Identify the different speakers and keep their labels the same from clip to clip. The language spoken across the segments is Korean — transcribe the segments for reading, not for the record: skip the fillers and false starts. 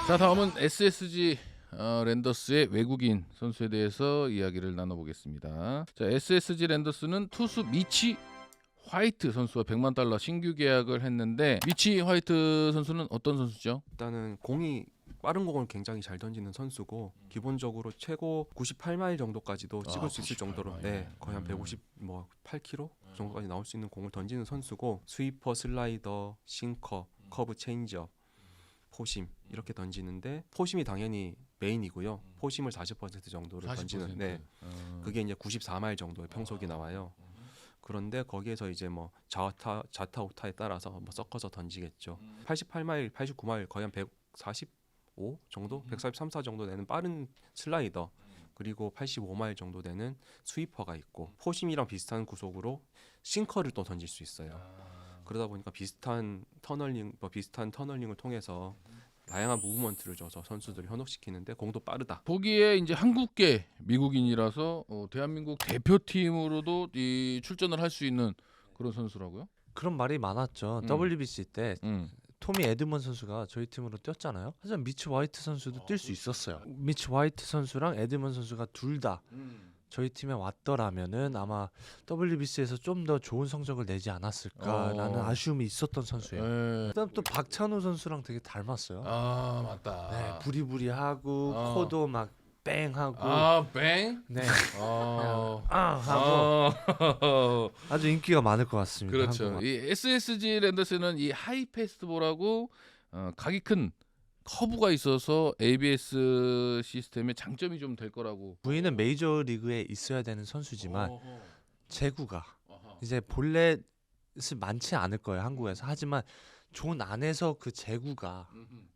Speaker 1: 자, 다음은 SSG 랜더스의 외국인 선수에 대해서 이야기를 나눠보겠습니다. 자, SSG 랜더스는 투수 미치 화이트 선수와 100만 달러 신규 계약을 했는데, 미치 화이트 선수는 어떤 선수죠?
Speaker 2: 일단은 공이 빠른 공을 굉장히 잘 던지는 선수고 기본적으로 최고 98마일 정도까지도 찍을 수 있을
Speaker 1: 98
Speaker 2: 정도로
Speaker 1: 마일.
Speaker 2: 거의 한 150 8km 정도까지 나올 수 있는 공을 던지는 선수고 스위퍼, 슬라이더, 싱커, 커브 체인지업, 포심 이렇게 던지는데 포심이 당연히 메인이고요. 포심을 40% 정도를
Speaker 1: 40%.
Speaker 2: 던지는 그게 이제 94마일 정도의 평속이 나와요. 그런데 거기에서 이제 뭐 좌타 우타에 따라서 뭐 섞어서 던지겠죠. 88마일, 89마일 거의 한 145 정도, 143, 4 정도 되는 빠른 슬라이더, 그리고 85마일 정도 되는 스위퍼가 있고 포심이랑 비슷한 구속으로 싱커를 또 던질 수 있어요. 그러다 보니까 비슷한 터널링을 통해서 다양한 무브먼트를 줘서 선수들을 현혹시키는데 공도 빠르다.
Speaker 1: 보기에 이제 한국계 미국인이라서 대한민국 대표팀으로도 이 출전을 할 수 있는 그런 선수라고요?
Speaker 3: 그런 말이 많았죠.
Speaker 1: 음.
Speaker 3: WBC 때
Speaker 1: 음.
Speaker 3: 토미 에드먼 선수가 저희 팀으로 뛰었잖아요. 하지만 미치 화이트 선수도 뛸 수 있었어요. 미치 화이트 선수랑 에드먼 선수가 둘 다 저희 팀에 왔더라면은 아마 WBC에서 좀 더 좋은 성적을 내지 않았을까라는 아쉬움이 있었던 선수예요.
Speaker 1: 네.
Speaker 3: 그다음 또 박찬호 선수랑 되게 닮았어요.
Speaker 1: 아, 맞다.
Speaker 3: 네, 부리부리하고 코도 막 뺑하고
Speaker 1: 뺑?
Speaker 3: 네,
Speaker 1: 하고
Speaker 3: 하고 아주 인기가 많을 것 같습니다.
Speaker 1: 그렇죠.
Speaker 3: 한국은.
Speaker 1: 이 SSG 랜더스는 이 하이 패스트볼하고 각이 큰 커브가 있어서 ABS 시스템의 장점이 좀 될 거라고.
Speaker 3: 부인은 메이저 리그에 있어야 되는 선수지만
Speaker 1: 어허.
Speaker 3: 제구가
Speaker 1: 어허.
Speaker 3: 이제 볼넷이 많지 않을 거예요, 한국에서. 하지만 존 안에서 그 제구가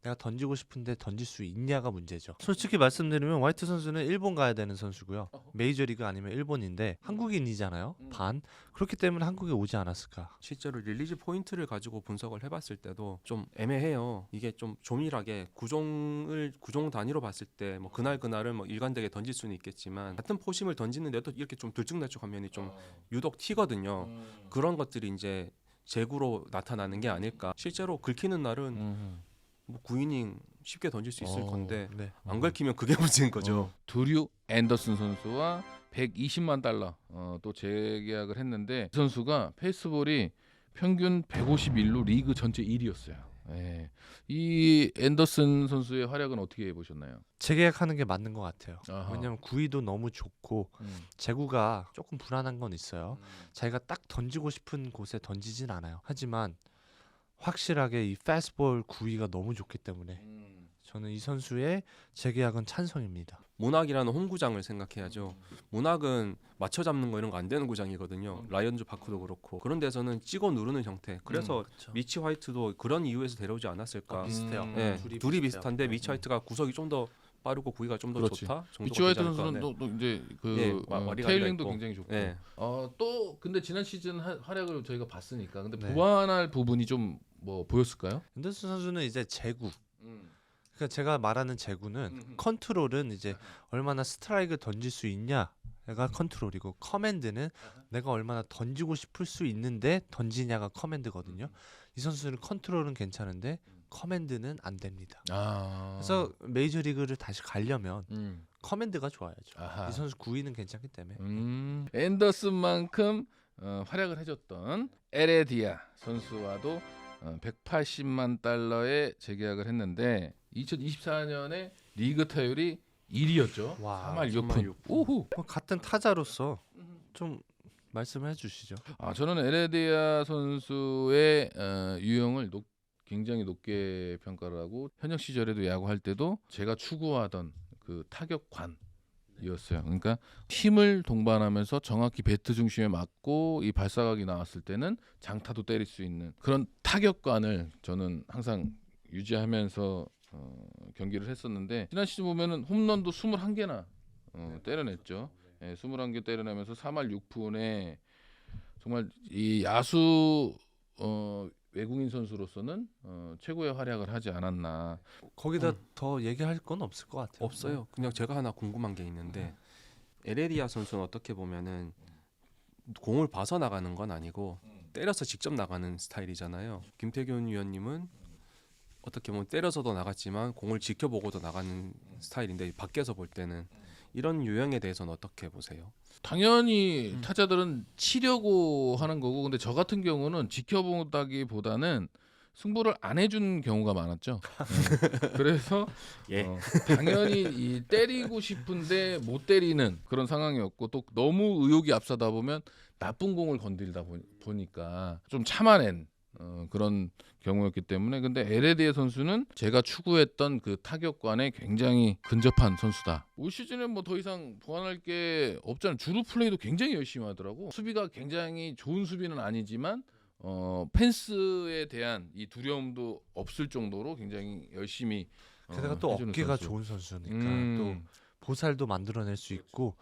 Speaker 3: 내가 던지고 싶은데 던질 수 있냐가 문제죠. 솔직히 말씀드리면 화이트 선수는 일본 가야 되는 선수고요. 메이저리그 아니면 일본인데 한국인이잖아요. 반. 그렇기 때문에 한국에 오지 않았을까.
Speaker 2: 실제로 릴리즈 포인트를 가지고 분석을 해봤을 때도 좀 애매해요. 이게 좀 조밀하게 구종 단위로 봤을 때 뭐 그날은 뭐 일관되게 던질 수는 있겠지만 같은 포심을 던지는데도 이렇게 좀 들쭉날쭉한 면이 좀 유독 튀거든요. 그런 것들이 이제 재구로 나타나는 게 아닐까. 실제로 긁히는 날은 뭐 9이닝 쉽게 던질 수 있을 건데
Speaker 3: 네.
Speaker 2: 안 긁히면 그게 문제인 거죠.
Speaker 1: 드류 앤더슨 선수와 120만 달러 또 재계약을 했는데, 이 선수가 페이스볼이 평균 151로 리그 전체 1위였어요. 예. 이 앤더슨 선수의 활약은 어떻게 보셨나요?
Speaker 3: 재계약하는 게 맞는 것 같아요.
Speaker 1: 아하.
Speaker 3: 왜냐면 구위도 너무 좋고 제구가 조금 불안한 건 있어요. 자기가 딱 던지고 싶은 곳에 던지진 않아요. 하지만 확실하게 이 패스트볼 구위가 너무 좋기 때문에 저는 이 선수의 재계약은 찬성입니다.
Speaker 2: 문학이라는 홈구장을 생각해야죠. 문학은 맞춰 잡는 거 이런 거 안 되는 구장이거든요. 라이언즈 파크도 그렇고 그런 데서는 찍어 누르는 형태. 그래서 미치 화이트도 그런 이유에서 데려오지 않았을까.
Speaker 3: 비슷해요.
Speaker 2: 네, 둘이
Speaker 3: 비슷해요.
Speaker 2: 비슷한데 미치 화이트가 구석이 좀 더 빠르고 구위가 좀 더
Speaker 1: 그렇지.
Speaker 2: 좋다.
Speaker 1: 미치 화이트 선수는 또 이제 그
Speaker 2: 예, 와리가리가
Speaker 1: 테일링도
Speaker 2: 있고.
Speaker 1: 굉장히 좋고.
Speaker 2: 네.
Speaker 1: 또 근데 지난 시즌 활약을 저희가 봤으니까, 근데
Speaker 3: 네.
Speaker 1: 보완할 부분이 좀 뭐 보였을까요?
Speaker 3: 앤더슨 선수는 이제 제구. 그러니까 제가 말하는 제구는 컨트롤은 이제 얼마나 스트라이크 던질 수 있냐가 컨트롤이고 컨맨드는 내가 얼마나 던지고 싶을 수 있는데 던지냐가 커맨드거든요. 이 선수는 컨트롤은 괜찮은데 커맨드는 안 됩니다. 그래서 메이저리그를 다시 가려면 커맨드가 좋아야죠.
Speaker 1: 아하.
Speaker 3: 이 선수 구위는 괜찮기 때문에.
Speaker 1: 앤더슨만큼 활약을 해줬던 에레디아 선수와도 180만 달러에 재계약을 했는데 2024년에 리그 타율이 1위였죠.
Speaker 3: 와,
Speaker 1: 3할 6푼.
Speaker 2: 3할 6푼.
Speaker 1: 오후.
Speaker 3: 같은 타자로서 좀 말씀해 주시죠.
Speaker 1: 저는 에레디아 선수의 유형을 굉장히 높게 평가를 하고, 현역 시절에도 야구할 때도 제가 추구하던 그 타격관 이었어요. 그러니까 힘을 동반하면서 정확히 배트 중심에 맞고 이 발사각이 나왔을 때는 장타도 때릴 수 있는 그런 타격관을 저는 항상 유지하면서 경기를 했었는데, 지난 시즌 보면은 홈런도 21개나 때려냈죠. 예, 21개 때려내면서 3할 6푼에 정말 이 야수 외국인 선수로서는 최고의 활약을 하지 않았나.
Speaker 3: 거기다 더 얘기할 건 없을 것 같아요.
Speaker 2: 없어요. 그냥 제가 하나 궁금한 게 있는데 에레디아 선수는 어떻게 보면은 공을 봐서 나가는 건 아니고 때려서 직접 나가는 스타일이잖아요. 김태균 위원님은 어떻게 보면 때려서도 나갔지만 공을 지켜보고도 나가는 스타일인데 밖에서 볼 때는 이런 유형에 대해서는 어떻게 보세요?
Speaker 1: 당연히 타자들은 치려고 하는 거고, 근데 저 같은 경우는 지켜보다기보다는 승부를 안 해준 경우가 많았죠. 그래서
Speaker 2: 예.
Speaker 1: 당연히 이 때리고 싶은데 못 때리는 그런 상황이었고, 또 너무 의욕이 앞서다 보면 나쁜 공을 건드리다 보니까 좀 참아낸 그런 경우였기 때문에. 근데 에레디에 선수는 제가 추구했던 그 타격관에 굉장히 근접한 선수다. 올 시즌에 뭐 더 이상 보완할 게 없잖아요. 주루 플레이도 굉장히 열심히 하더라고. 수비가 굉장히 좋은 수비는 아니지만 펜스에 대한 이 두려움도 없을 정도로 굉장히 열심히
Speaker 3: 게다가 또
Speaker 1: 해주는
Speaker 3: 어깨가
Speaker 1: 선수.
Speaker 3: 좋은 선수니까 또 보살도 만들어낼 수
Speaker 1: 그렇죠.
Speaker 3: 있고,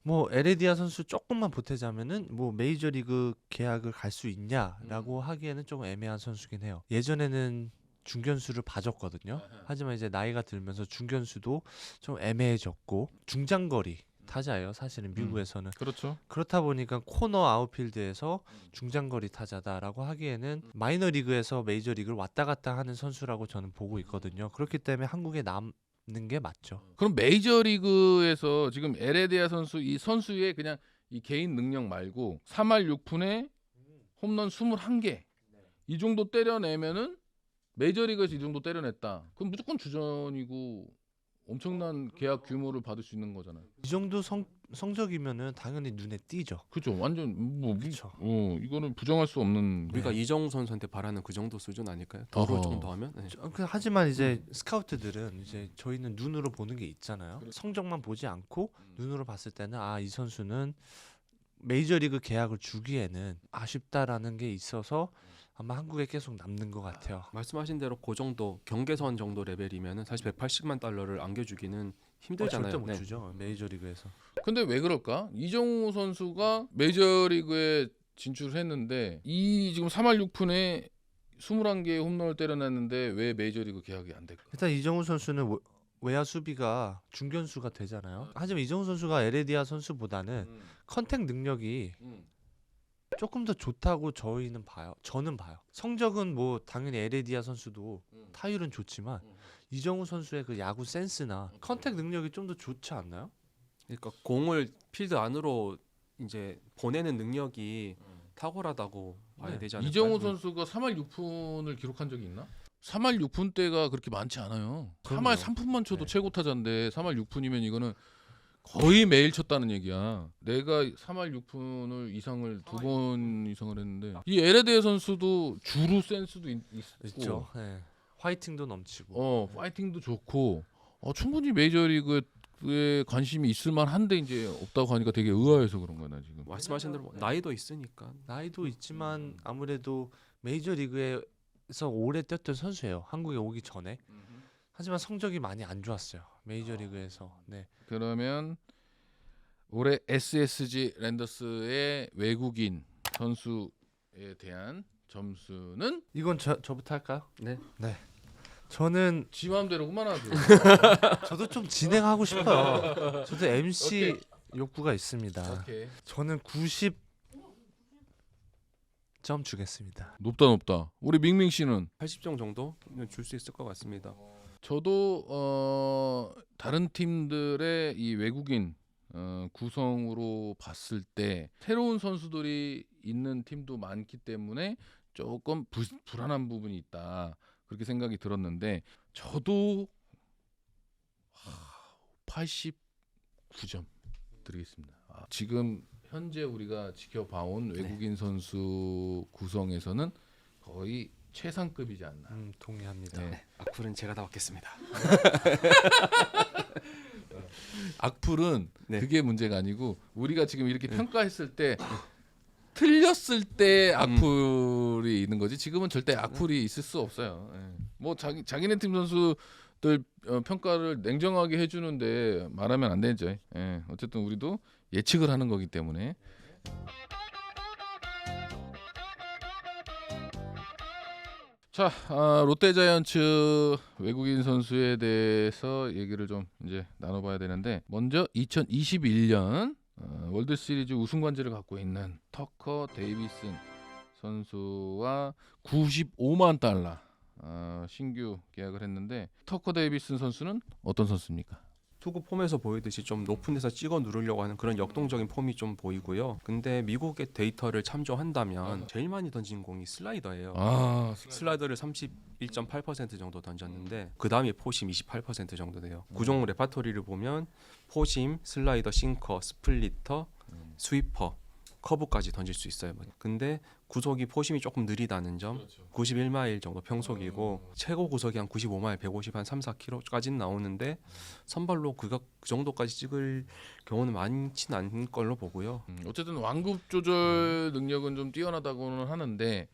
Speaker 3: 뭐 에레디아 선수 조금만 보태자면은 뭐 메이저리그 계약을 갈 수 있냐라고 하기에는 좀 애매한 선수긴 해요. 예전에는 중견수를 봐줬거든요. 하지만 이제 나이가 들면서 중견수도 좀 애매해졌고, 중장거리 타자예요. 사실은 미국에서는.
Speaker 1: 그렇죠.
Speaker 3: 그렇다 보니까 코너 아웃필드에서 중장거리 타자다라고 하기에는 마이너리그에서 메이저리그를 왔다 갔다 하는 선수라고 저는 보고 있거든요. 그렇기 때문에 한국에 남는 게 맞죠.
Speaker 1: 그럼 메이저리그에서 지금 에레디아 선수, 이 선수의 그냥 이 개인 능력 말고 3할 6푼에 홈런 21개 이 정도 때려내면은 메이저리그에서 이 정도 때려냈다. 그럼 무조건 주전이고 엄청난 계약 규모를 받을 수 있는 거잖아요.
Speaker 3: 이 정도 성적이면은 당연히 눈에 띄죠.
Speaker 1: 그렇죠. 완전 뭐
Speaker 3: 그쵸.
Speaker 1: 이거는 부정할 수 없는.
Speaker 2: 우리가
Speaker 3: 네.
Speaker 2: 이정우 선수한테 바라는 그 정도 수준 아닐까요? 더를
Speaker 1: 어허.
Speaker 2: 조금 더 하면? 네.
Speaker 3: 하지만 이제 스카우트들은 이제 저희는 눈으로 보는 게 있잖아요. 성적만 보지 않고 눈으로 봤을 때는 아, 이 선수는 메이저리그 계약을 주기에는 아쉽다라는 게 있어서 아마 한국에 계속 남는 것 같아요.
Speaker 2: 말씀하신 대로 그 정도 경계선 정도 레벨이면은 사실 180만 달러를 안겨주기는 힘들잖아요.
Speaker 3: 절대 못
Speaker 2: 네.
Speaker 3: 주죠. 메이저리그에서.
Speaker 1: 근데 왜 그럴까? 이정우 선수가 메이저리그에 진출했는데 이 지금 3할 6푼에 21개의 홈런을 때려냈는데 왜 메이저리그 계약이 안 될까?
Speaker 3: 일단 이정우 선수는 외야 수비가 중견수가 되잖아요. 하지만 이정우 선수가 에레디아 선수보다는 컨택 능력이 조금 더 좋다고 저희는 봐요. 저는 봐요. 성적은 뭐 당연히 에레디아 선수도 타율은 좋지만 이정우 선수의 그 야구 센스나 컨택 능력이 좀 더 좋지 않나요?
Speaker 2: 그러니까 공을 필드 안으로 이제 보내는 능력이 탁월하다고 봐야
Speaker 3: 네.
Speaker 2: 되지 않을까요?
Speaker 1: 이정우 선수가 3할 6푼을 기록한 적이 있나? 3할 6푼 때가 그렇게 많지 않아요.
Speaker 3: 그럼요.
Speaker 1: 3할 3푼만 쳐도
Speaker 3: 네.
Speaker 1: 최고 타자인데 3할 6푼이면 이거는 거의 매일 쳤다는 얘기야. 내가 3할 6푼을 이상을 2번 이상을 했는데 이 에레데 선수도 주루 센스도 있고
Speaker 3: 있죠. 네. 화이팅도 넘치고.
Speaker 1: 파이팅도 좋고 충분히 메이저리그에 관심이 있을 만한데 이제 없다고 하니까 되게 의아해서 그런 거야 나 지금.
Speaker 2: 말씀하신 대로 뭐 나이도 있으니까
Speaker 3: 나이도 있지만 아무래도 메이저리그에서 오래 뛰었던 선수예요. 한국에 오기 전에. 하지만 성적이 많이 안 좋았어요. 메이저리그에서. 네.
Speaker 1: 그러면 올해 SSG 랜더스의 외국인 선수에 대한 점수는
Speaker 3: 이건 저부터 할까요?
Speaker 2: 네.
Speaker 3: 저는
Speaker 1: 지 마음대로구만 아주.
Speaker 3: 저도 좀 진행하고 싶어요. 저도 MC 욕구가 있습니다.
Speaker 1: 오케이.
Speaker 3: 저는 90점 주겠습니다.
Speaker 1: 높다. 우리 밍밍 씨는?
Speaker 2: 80점 정도 줄 수 있을 것 같습니다.
Speaker 1: 저도 다른 팀들의 이 외국인 구성으로 봤을 때 새로운 선수들이 있는 팀도 많기 때문에 조금 불안한 부분이 있다. 그렇게 생각이 들었는데 저도 89점 드리겠습니다. 지금 현재 우리가 지켜봐온 외국인 선수 구성에서는 거의 최상급이지 않나.
Speaker 3: 동의합니다.
Speaker 1: 네.
Speaker 2: 악플은 제가 다 받겠습니다.
Speaker 1: 악플은
Speaker 2: 네.
Speaker 1: 그게 문제가 아니고 우리가 지금 이렇게 평가했을 때 틀렸을 때 악플이 있는 거지. 지금은 절대 악플이 있을 수 없어요. 예. 뭐 자기네 팀 선수들 평가를 냉정하게 해주는데 말하면 안 되죠. 예. 어쨌든 우리도 예측을 하는 거기 때문에. 자, 롯데자이언츠 외국인 선수에 대해서 얘기를 좀 이제 나눠봐야 되는데 먼저 2021년 월드시리즈 우승 관제를 갖고 있는 터커 데이비슨 선수와 $95만 신규 계약을 했는데 터커 데이비슨 선수는 어떤 선수입니까?
Speaker 2: 투구 폼에서 보이듯이 좀 높은 데서 찍어 누르려고 하는 그런 역동적인 폼이 좀 보이고요. 근데 미국의 데이터를 참조한다면 제일 많이 던진 공이 슬라이더예요. 슬라이더를 31.8% 정도 던졌는데 그 다음이 포심 28% 정도 돼요. 구종 레파토리를 보면 포심, 슬라이더, 싱커, 스플리터, 스위퍼, 커브까지 던질 수 있어요. 근데 구속이 포심이 조금 느리다는 점, 91마일 정도 평속이고 최고 구속이 한 95마일, 150 한 3, 4km까지는 나오는데 선발로 그 정도까지 찍을 경우는 많지는 않은 걸로 보고요.
Speaker 1: 어쨌든 완급 조절 능력은 좀 뛰어나다고는 하는데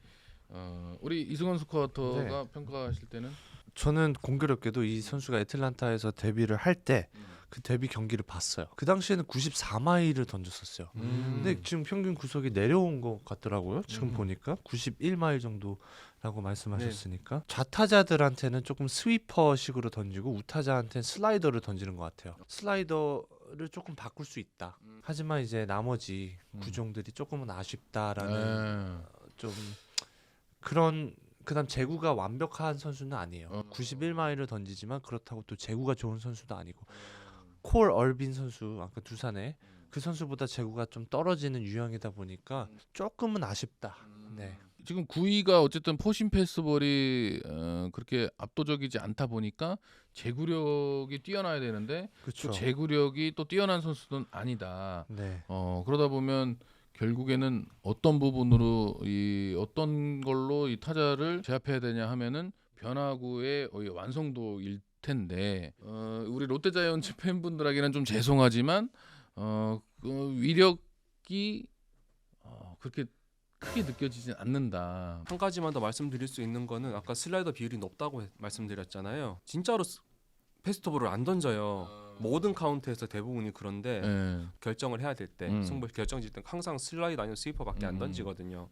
Speaker 1: 우리 이승원 스쿼터가 평가하실 때는
Speaker 3: 저는 공교롭게도 이 선수가 애틀란타에서 데뷔를 할 때 그 데뷔 경기를 봤어요. 그 당시에는 94마일을 던졌었어요. 근데 지금 평균 구속이 내려온 것 같더라고요. 지금 보니까 91마일 정도라고 말씀하셨으니까 좌타자들한테는 조금 스위퍼식으로 던지고 우타자한테는 슬라이더를 던지는 것 같아요. 슬라이더를 조금 바꿀 수 있다. 하지만 이제 나머지 구종들이 조금은 아쉽다라는 좀 그런. 그다음 제구가 완벽한 선수는 아니에요. 91마일을 던지지만 그렇다고 또 제구가 좋은 선수도 아니고 콜 얼빈 선수 아까 두산에 그 선수보다 제구가 좀 떨어지는 유형이다 보니까 조금은 아쉽다. 네.
Speaker 1: 지금 9위가 어쨌든 포심 패스볼이 그렇게 압도적이지 않다 보니까 제구력이 뛰어나야 되는데
Speaker 3: 그렇죠.
Speaker 1: 또 제구력이 또 뛰어난 선수는 아니다.
Speaker 3: 네.
Speaker 1: 그러다 보면 결국에는 어떤 부분으로 어떤 걸로 이 타자를 제압해야 되냐 하면은 변화구의 완성도일 텐데 우리 롯데자이언츠 팬분들에게는 좀 죄송하지만 그 위력이 그렇게 크게 느껴지진 않는다.
Speaker 2: 한 가지만 더 말씀드릴 수 있는 거는 아까 슬라이더 비율이 높다고 말씀드렸잖아요. 진짜로 패스트볼을 안 던져요. 모든 카운트에서 대부분이 그런데 결정을 해야 될 때 승부 결정질 때 항상 슬라이더 아니면 스위퍼밖에 안 던지거든요.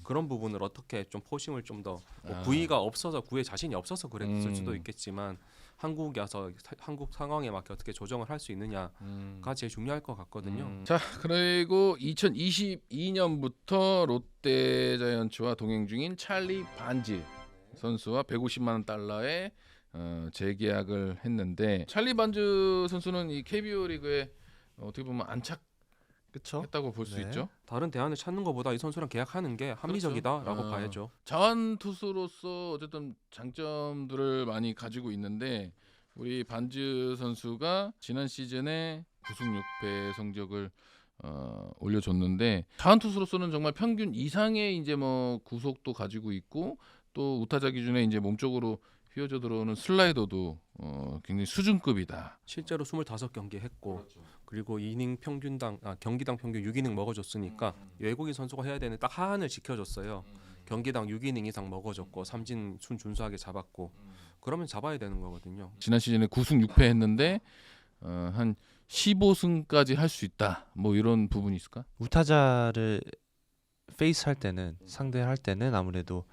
Speaker 2: 그런 부분을 어떻게 좀 포심을 좀 더 구위가 없어서 구위에 자신이 없어서 그랬을 수도 있겠지만 한국에 와서 한국 상황에 맞게 어떻게 조정을 할 수 있느냐가 제일 중요할 것 같거든요.
Speaker 1: 자, 그리고 2022년부터 롯데자이언츠와 동행 중인 찰리 반지 선수와 150만 원 달러의 재계약을 했는데 찰리 반즈 선수는 이 KBO 리그에 어떻게 보면 안착했다고 볼 수
Speaker 3: 네.
Speaker 1: 있죠.
Speaker 2: 다른 대안을 찾는 것보다 이 선수랑 계약하는 게 합리적이다라고 봐야죠.
Speaker 1: 자완 투수로서 어쨌든 장점들을 많이 가지고 있는데 우리 반즈 선수가 지난 시즌에 9승 6패 성적을 올려줬는데 자완 투수로서는 정말 평균 이상의 이제 뭐 구속도 가지고 있고 또 우타자 기준에 이제 몸쪽으로 휘어져 들어오는 슬라이더도 굉장히 수준급이다.
Speaker 2: 실제로 25경기 했고 그리고 이닝 평균당 경기당 평균 6이닝 먹어줬으니까 외국인 선수가 해야 되는 딱 하한을 지켜줬어요. 경기당 6이닝 이상 먹어줬고 삼진 순 준수하게 잡았고 그러면 잡아야 되는 거거든요.
Speaker 1: 지난 시즌에 9승 6패 했는데 한 15승까지 할 수 있다. 뭐 이런 부분이 있을까?
Speaker 3: 우타자를 페이스할 때는 상대할 때는 아무래도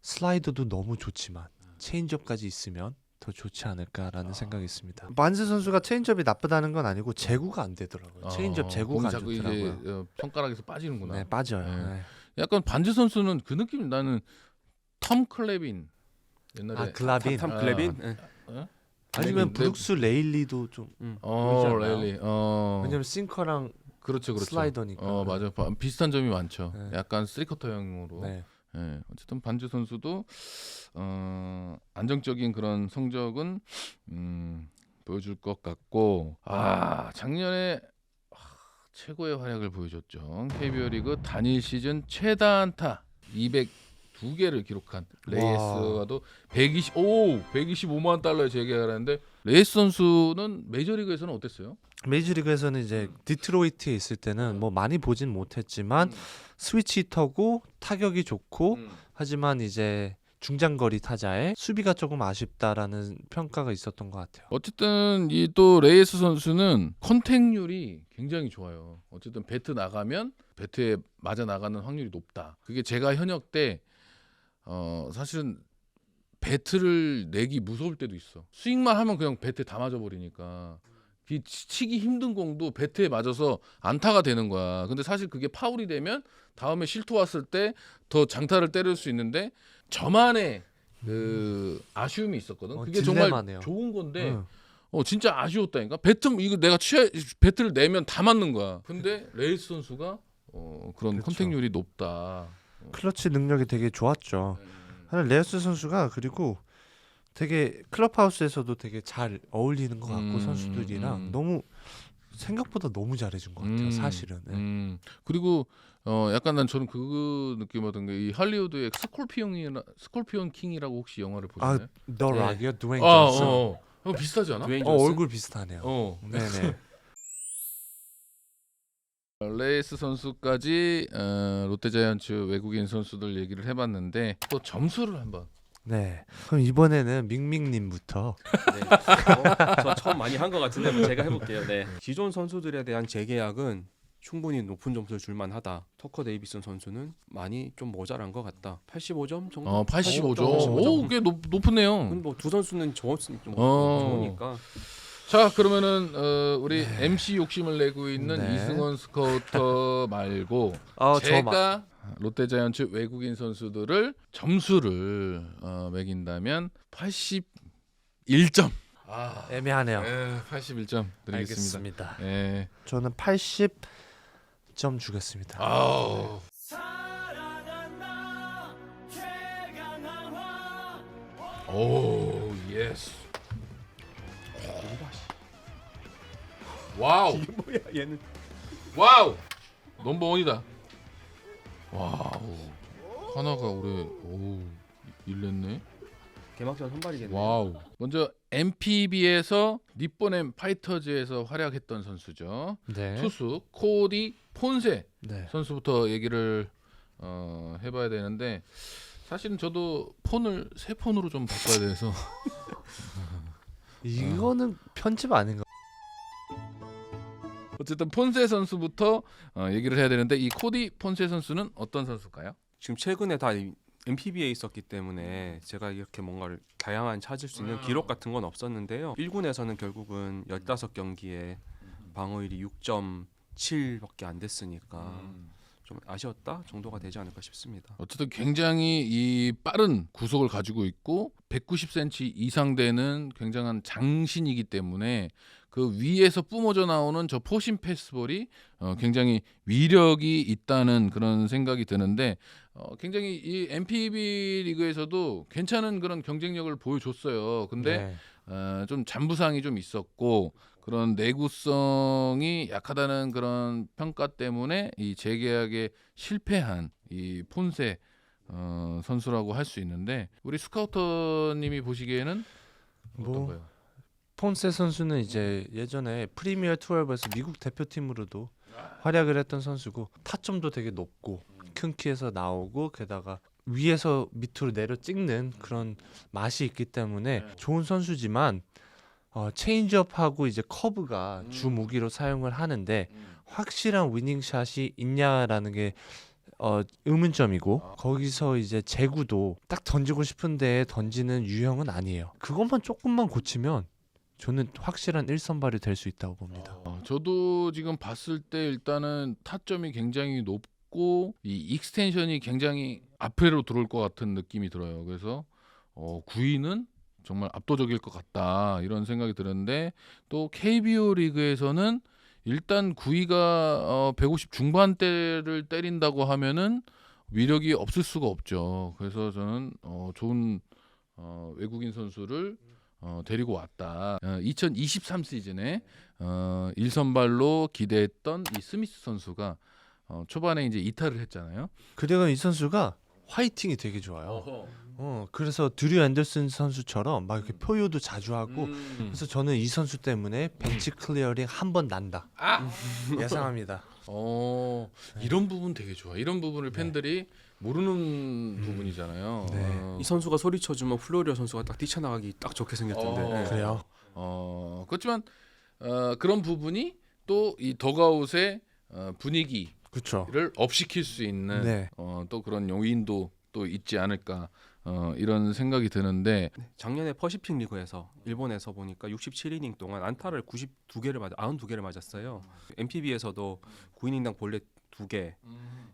Speaker 3: 슬라이더도 너무 좋지만 체인지업까지 있으면 더 좋지 않을까라는 생각이 있습니다. 반즈 선수가 체인지업이 나쁘다는 건 아니고 제구가 안 되더라고요. 체인지업 제구가 안
Speaker 1: 자꾸
Speaker 3: 좋더라고요.
Speaker 1: 이제 손가락에서 빠지는구나.
Speaker 3: 네, 빠져요.
Speaker 1: 네.
Speaker 3: 네.
Speaker 1: 약간 반즈 선수는 그 느낌 나는 톰 클레빈 옛날에
Speaker 3: 글라빈.
Speaker 2: 탐 클레빈?
Speaker 3: 아니면 브룩스 레일리도 좀 보이지 않나요?
Speaker 1: 레일리.
Speaker 3: 왜냐면 싱커랑
Speaker 1: 그렇죠.
Speaker 3: 슬라이더니까.
Speaker 1: 맞아. 비슷한 점이 많죠.
Speaker 3: 네.
Speaker 1: 약간 쓰리커터형으로.
Speaker 3: 네.
Speaker 1: 예, 어쨌든 반즈 선수도 안정적인 그런 성적은 보여줄 것 같고 작년에 최고의 활약을 보여줬죠. KBO 리그 단일 시즌 최다 안타 202개를 기록한 레이스와도 125만 원 달러의 재계약을 하는데 레이스 선수는 메이저리그에서는 어땠어요?
Speaker 3: 메이저리그에서는 이제 디트로이트에 있을 때는 뭐 많이 보진 못했지만 스위치 히터고 타격이 좋고 하지만 이제 중장거리 타자에 수비가 조금 아쉽다라는 평가가 있었던 것 같아요.
Speaker 1: 어쨌든 이 또 레이스 선수는 컨택률이 굉장히 좋아요. 어쨌든 배트 나가면 배트에 맞아 나가는 확률이 높다. 그게 제가 현역 때 사실은 배트를 내기 무서울 때도 있어. 스윙만 하면 그냥 배트에 다 맞아 버리니까. 치기 힘든 공도 배트에 맞아서 안타가 되는 거야. 근데 사실 그게 파울이 되면 다음에 실투 왔을 때 더 장타를 때릴 수 있는데 저만의 그 아쉬움이 있었거든.
Speaker 3: 어,
Speaker 1: 그게 정말
Speaker 3: 딜레마네요.
Speaker 1: 좋은 건데
Speaker 3: 응.
Speaker 1: 진짜 아쉬웠다니까. 이거 내가 배트를 내면 다 맞는 거야. 근데 레이스 선수가 그런
Speaker 3: 그렇죠.
Speaker 1: 컨택률이 높다.
Speaker 3: 클러치 능력이 되게 좋았죠. 사실 레어스 선수가 그리고 되게 클럽하우스에서도 되게 잘 어울리는 것 같고 선수들이랑 너무 생각보다 너무 잘해준 것 같아요. 사실은. 네.
Speaker 1: 그리고 약간 저는 그 느낌 받은 게 이 할리우드의 스콜피온 킹이라고 혹시 영화를 보셨나요?
Speaker 3: 더
Speaker 2: 네.
Speaker 3: 락이요? 드웨인 존슨.
Speaker 1: 비슷하지 않아?
Speaker 2: 드웨인 존슨?
Speaker 3: 얼굴 비슷하네요. 네네.
Speaker 1: 레이스 선수까지 롯데자이언츠 외국인 선수들 얘기를 해봤는데 또 점수를 한번.
Speaker 3: 네. 그럼 이번에는 밍밍님부터.
Speaker 2: 네. 저 처음 많이 한 것 같은데 뭐 제가 해볼게요. 네. 기존 선수들에 대한 재계약은 충분히 높은 점수를 줄만하다. 터커 데이비슨 선수는 많이 좀 모자란 것 같다. 85점 정도.
Speaker 1: 85점.
Speaker 2: 85점.
Speaker 1: 오, 꽤 높으네요.
Speaker 2: 뭐두 선수는
Speaker 1: 어.
Speaker 2: 좋으니까.
Speaker 1: 자, 그러면은 우리 MC 욕심을 내고 있는
Speaker 3: 네.
Speaker 1: 이승원 스카우터 말고 제가 롯데자이언츠 외국인 선수들을 점수를 매긴다면 81점.
Speaker 3: 애매하네요.
Speaker 1: 81점 드리겠습니다.
Speaker 3: 알겠습니다.
Speaker 1: 예.
Speaker 3: 저는 80점 주겠습니다.
Speaker 1: 아우. 오, 예스. 와우.
Speaker 2: 이게 뭐야 얘는.
Speaker 1: 와우. 넘버원이다. 와우. 하나가 올해 일냈네.
Speaker 2: 개막전 선발이겠네.
Speaker 1: 와우. 먼저 MPB에서 니폰엠 파이터즈에서 활약했던 선수죠.
Speaker 3: 네.
Speaker 1: 투수 코디 폰세
Speaker 3: 네.
Speaker 1: 선수부터 얘기를 해봐야 되는데 사실은 저도 폰을 새 폰으로 좀 바꿔야 돼서
Speaker 3: 이거는 편집 아닌가?
Speaker 1: 어쨌든 폰세 선수부터 얘기를 해야 되는데 이 코디 폰세 선수는 어떤 선수일까요?
Speaker 2: 지금 최근에 다 MPB에 있었기 때문에 제가 이렇게 뭔가를 다양한 찾을 수 있는 기록 같은 건 없었는데요. 1군에서는 결국은 15경기에 방어율이 6.7밖에 안 됐으니까 좀 아쉬웠다 정도가 되지 않을까 싶습니다.
Speaker 1: 어쨌든 굉장히 이 빠른 구속을 가지고 있고 190cm 이상 되는 굉장한 장신이기 때문에 그 위에서 뿜어져 나오는 저 포심 패스볼이 굉장히 위력이 있다는 그런 생각이 드는데 굉장히 이 MPB 리그에서도 괜찮은 그런 경쟁력을 보여줬어요. 근데 좀 잔부상이 좀 있었고 그런 내구성이 약하다는 그런 평가 때문에 이 재계약에 실패한 이 폰세 선수라고 할 수 있는데 우리 스카우터님이 보시기에는 어떤가요?
Speaker 3: 폰세 선수는 이제 예전에 프리미어 12에서 미국 대표팀으로도 활약을 했던 선수고 타점도 되게 높고 큰 키에서 나오고 게다가 위에서 밑으로 내려 찍는 그런 맛이 있기 때문에 좋은 선수지만 체인지업하고 이제 커브가 주 무기로 사용을 하는데 확실한 위닝샷이 있냐라는 게 의문점이고 거기서 이제 제구도 딱 던지고 싶은데 던지는 유형은 아니에요. 그것만 조금만 고치면 저는 확실한 1선발이 될 수 있다고 봅니다.
Speaker 1: 저도 지금 봤을 때 일단은 타점이 굉장히 높고 이 익스텐션이 굉장히 앞으로 들어올 것 같은 느낌이 들어요. 그래서 9위는 정말 압도적일 것 같다 이런 생각이 들었는데 또 KBO 리그에서는 일단 9위가 150 중반대를 때린다고 하면은 위력이 없을 수가 없죠. 그래서 저는 좋은 외국인 선수를 데리고 왔다. 2023 시즌에 1선발로 기대했던 이 스미스 선수가 초반에 이제 이탈을 했잖아요.
Speaker 3: 그리고 이 선수가 화이팅이 되게 좋아요. 그래서 드류 앤더슨 선수처럼 막 이렇게 표효도 자주 하고 그래서 저는 이 선수 때문에 벤치 클리어링 한 번 난다. 예상합니다.
Speaker 1: 이런 부분 되게 좋아. 이런 부분을 팬들이 모르는 부분이잖아요.
Speaker 3: 네.
Speaker 2: 이 선수가 소리쳐주면 플로리오 선수가 딱 뛰쳐나가기 딱 좋게 생겼던데. 네.
Speaker 3: 그래요.
Speaker 1: 그렇지만 그런 부분이 또 이 덕아웃의 분위기를
Speaker 3: 그렇죠.
Speaker 1: 업시킬 수 있는
Speaker 3: 네.
Speaker 1: 또 그런 요인도 또 있지 않을까 이런 생각이 드는데
Speaker 2: 작년에 퍼시픽 리그에서 일본에서 보니까 67이닝 동안 안타를 92개를 맞았어요. MPB에서도 9이닝당 본래 2개,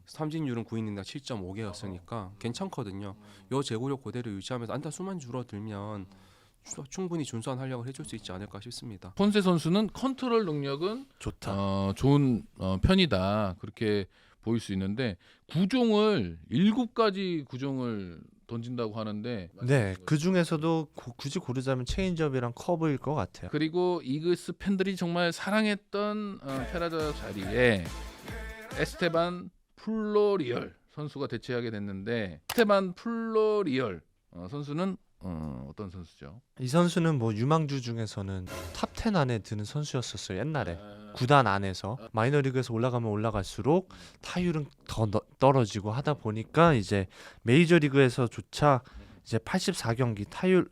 Speaker 2: 삼진율은 9이닝당 7.5개였으니까 괜찮거든요. 요 제구력 그대로 유지하면서 안타 수만 줄어들면 충분히 준수한 활약을 해줄 수 있지 않을까 싶습니다.
Speaker 1: 폰세 선수는 컨트롤 능력은
Speaker 3: 좋다.
Speaker 1: 좋은 편이다 그렇게 보일 수 있는데 구종을 7가지 구종을 던진다고 하는데
Speaker 3: 네, 그 중에서도 굳이 고르자면 체인지업이랑 커브일 것 같아요.
Speaker 1: 그리고 이글스 팬들이 정말 사랑했던 테라자 자리에 에스테반 플로리얼 선수가 대체하게 됐는데 에스테반 플로리얼 선수는 어떤 선수죠?
Speaker 3: 이 선수는 뭐 유망주 중에서는 탑 10 안에 드는 선수였었어요. 옛날에 구단 안에서 마이너리그에서 올라가면 올라갈수록 타율은 더 떨어지고 하다 보니까 이제 메이저리그에서조차 이제 84경기 타율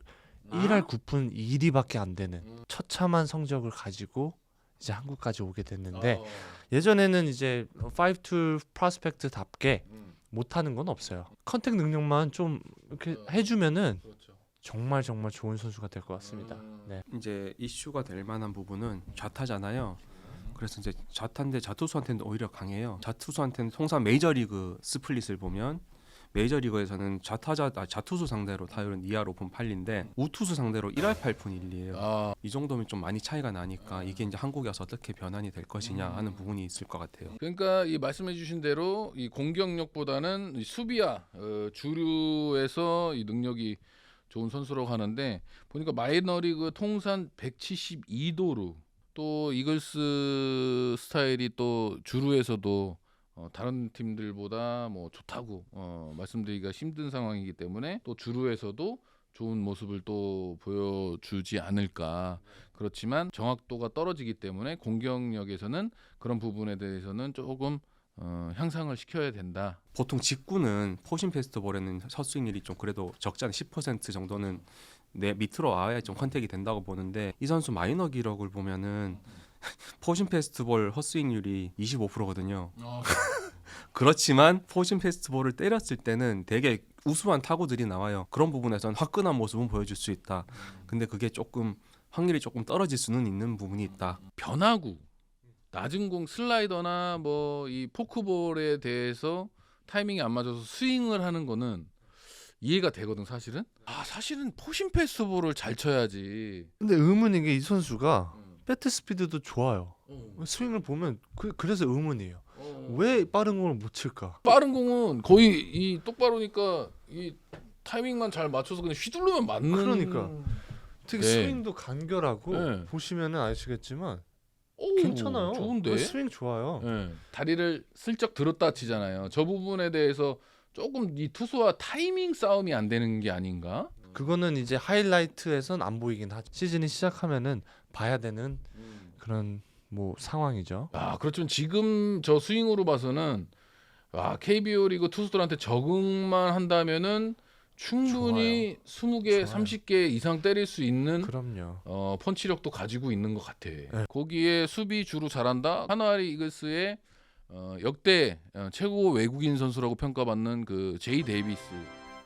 Speaker 3: 1할 9푼 2리밖에 안 되는 처참한 성적을 가지고 이제 한국까지 오게 됐는데 예전에는 이제 5-tool 프로스펙트답게 못하는 건 없어요. 컨택 능력만 좀 이렇게 해주면은 정말 좋은 선수가 될 것 같습니다. 네.
Speaker 2: 이제 이슈가 될 만한 부분은 좌타잖아요. 그래서 이제 좌타인데 좌투수한테는 오히려 강해요. 좌투수한테는 통상 메이저리그 스플릿을 보면 메이저리그에서는 좌투수 상대로 타율은 2할 5푼 8리인데 우투수 상대로 1할 8푼 1리예요. 이 정도면 좀 많이 차이가 나니까 이게 이제 한국에 와서 어떻게 변환이 될 것이냐 하는 부분이 있을 것 같아요.
Speaker 1: 그러니까 이 말씀해주신 대로 이 공격력보다는 이 수비야 주류에서 이 능력이 좋은 선수라고 하는데 보니까 마이너리그 통산 172도루 또 이글스 스타일이 또 주루에서도 다른 팀들보다 뭐 좋다고 말씀드리기가 힘든 상황이기 때문에 또 주루에서도 좋은 모습을 또 보여주지 않을까. 그렇지만 정확도가 떨어지기 때문에 공격력에서는 그런 부분에 대해서는 조금 향상을 시켜야 된다.
Speaker 2: 보통 직구는 포신 페스티벌에는 헛스윙률이 좀 그래도 적지 않은 10% 정도는 내 밑으로 와야 좀 컨택이 된다고 보는데 이 선수 마이너 기록을 보면은 포신 페스티벌 헛스윙률이 25%거든요. 그렇지만 포신 페스티벌을 때렸을 때는 되게 우수한 타구들이 나와요. 그런 부분에서는 화끈한 모습은 보여줄 수 있다. 근데 그게 조금 확률이 조금 떨어질 수는 있는 부분이 있다.
Speaker 1: 변화구 낮은 공 슬라이더나 뭐 이 포크볼에 대해서 타이밍이 안 맞아서 스윙을 하는 거는 이해가 되거든 사실은. 사실은 포신 페스티벌을 잘 쳐야지.
Speaker 3: 근데 의문인 게 이 선수가 배트 스피드도 좋아요. 스윙을 보면 그래서 의문이에요. 왜 빠른 공을 못 칠까?
Speaker 1: 빠른 공은 거의 이 똑바로니까 이 타이밍만 잘 맞춰서 그냥 휘두르면 맞는.
Speaker 3: 그러니까 되게
Speaker 1: 네.
Speaker 3: 스윙도 간결하고
Speaker 1: 네.
Speaker 3: 보시면은 아시겠지만
Speaker 1: 오,
Speaker 3: 괜찮아요.
Speaker 1: 좋은데.
Speaker 3: 스윙 좋아요.
Speaker 1: 네. 다리를 슬쩍 들었다 치잖아요. 저 부분에 대해서 조금 이 투수와 타이밍 싸움이 안 되는 게 아닌가?
Speaker 3: 그거는 이제 하이라이트에선 안 보이긴 하죠. 시즌이 시작하면은 봐야 되는 그런 뭐 상황이죠.
Speaker 1: 그렇죠. 지금 저 스윙으로 봐서는 KBO 리그 투수들한테 적응만 한다면은 충분히 20개,
Speaker 3: 좋아요.
Speaker 1: 30개 이상 때릴 수 있는
Speaker 3: 그럼요.
Speaker 1: 펀치력도 가지고 있는 것 같아.
Speaker 3: 네.
Speaker 1: 거기에 수비 주로 잘한다. 하나리 이글스의 역대 최고 외국인 선수라고 평가받는 그 제이 데이비스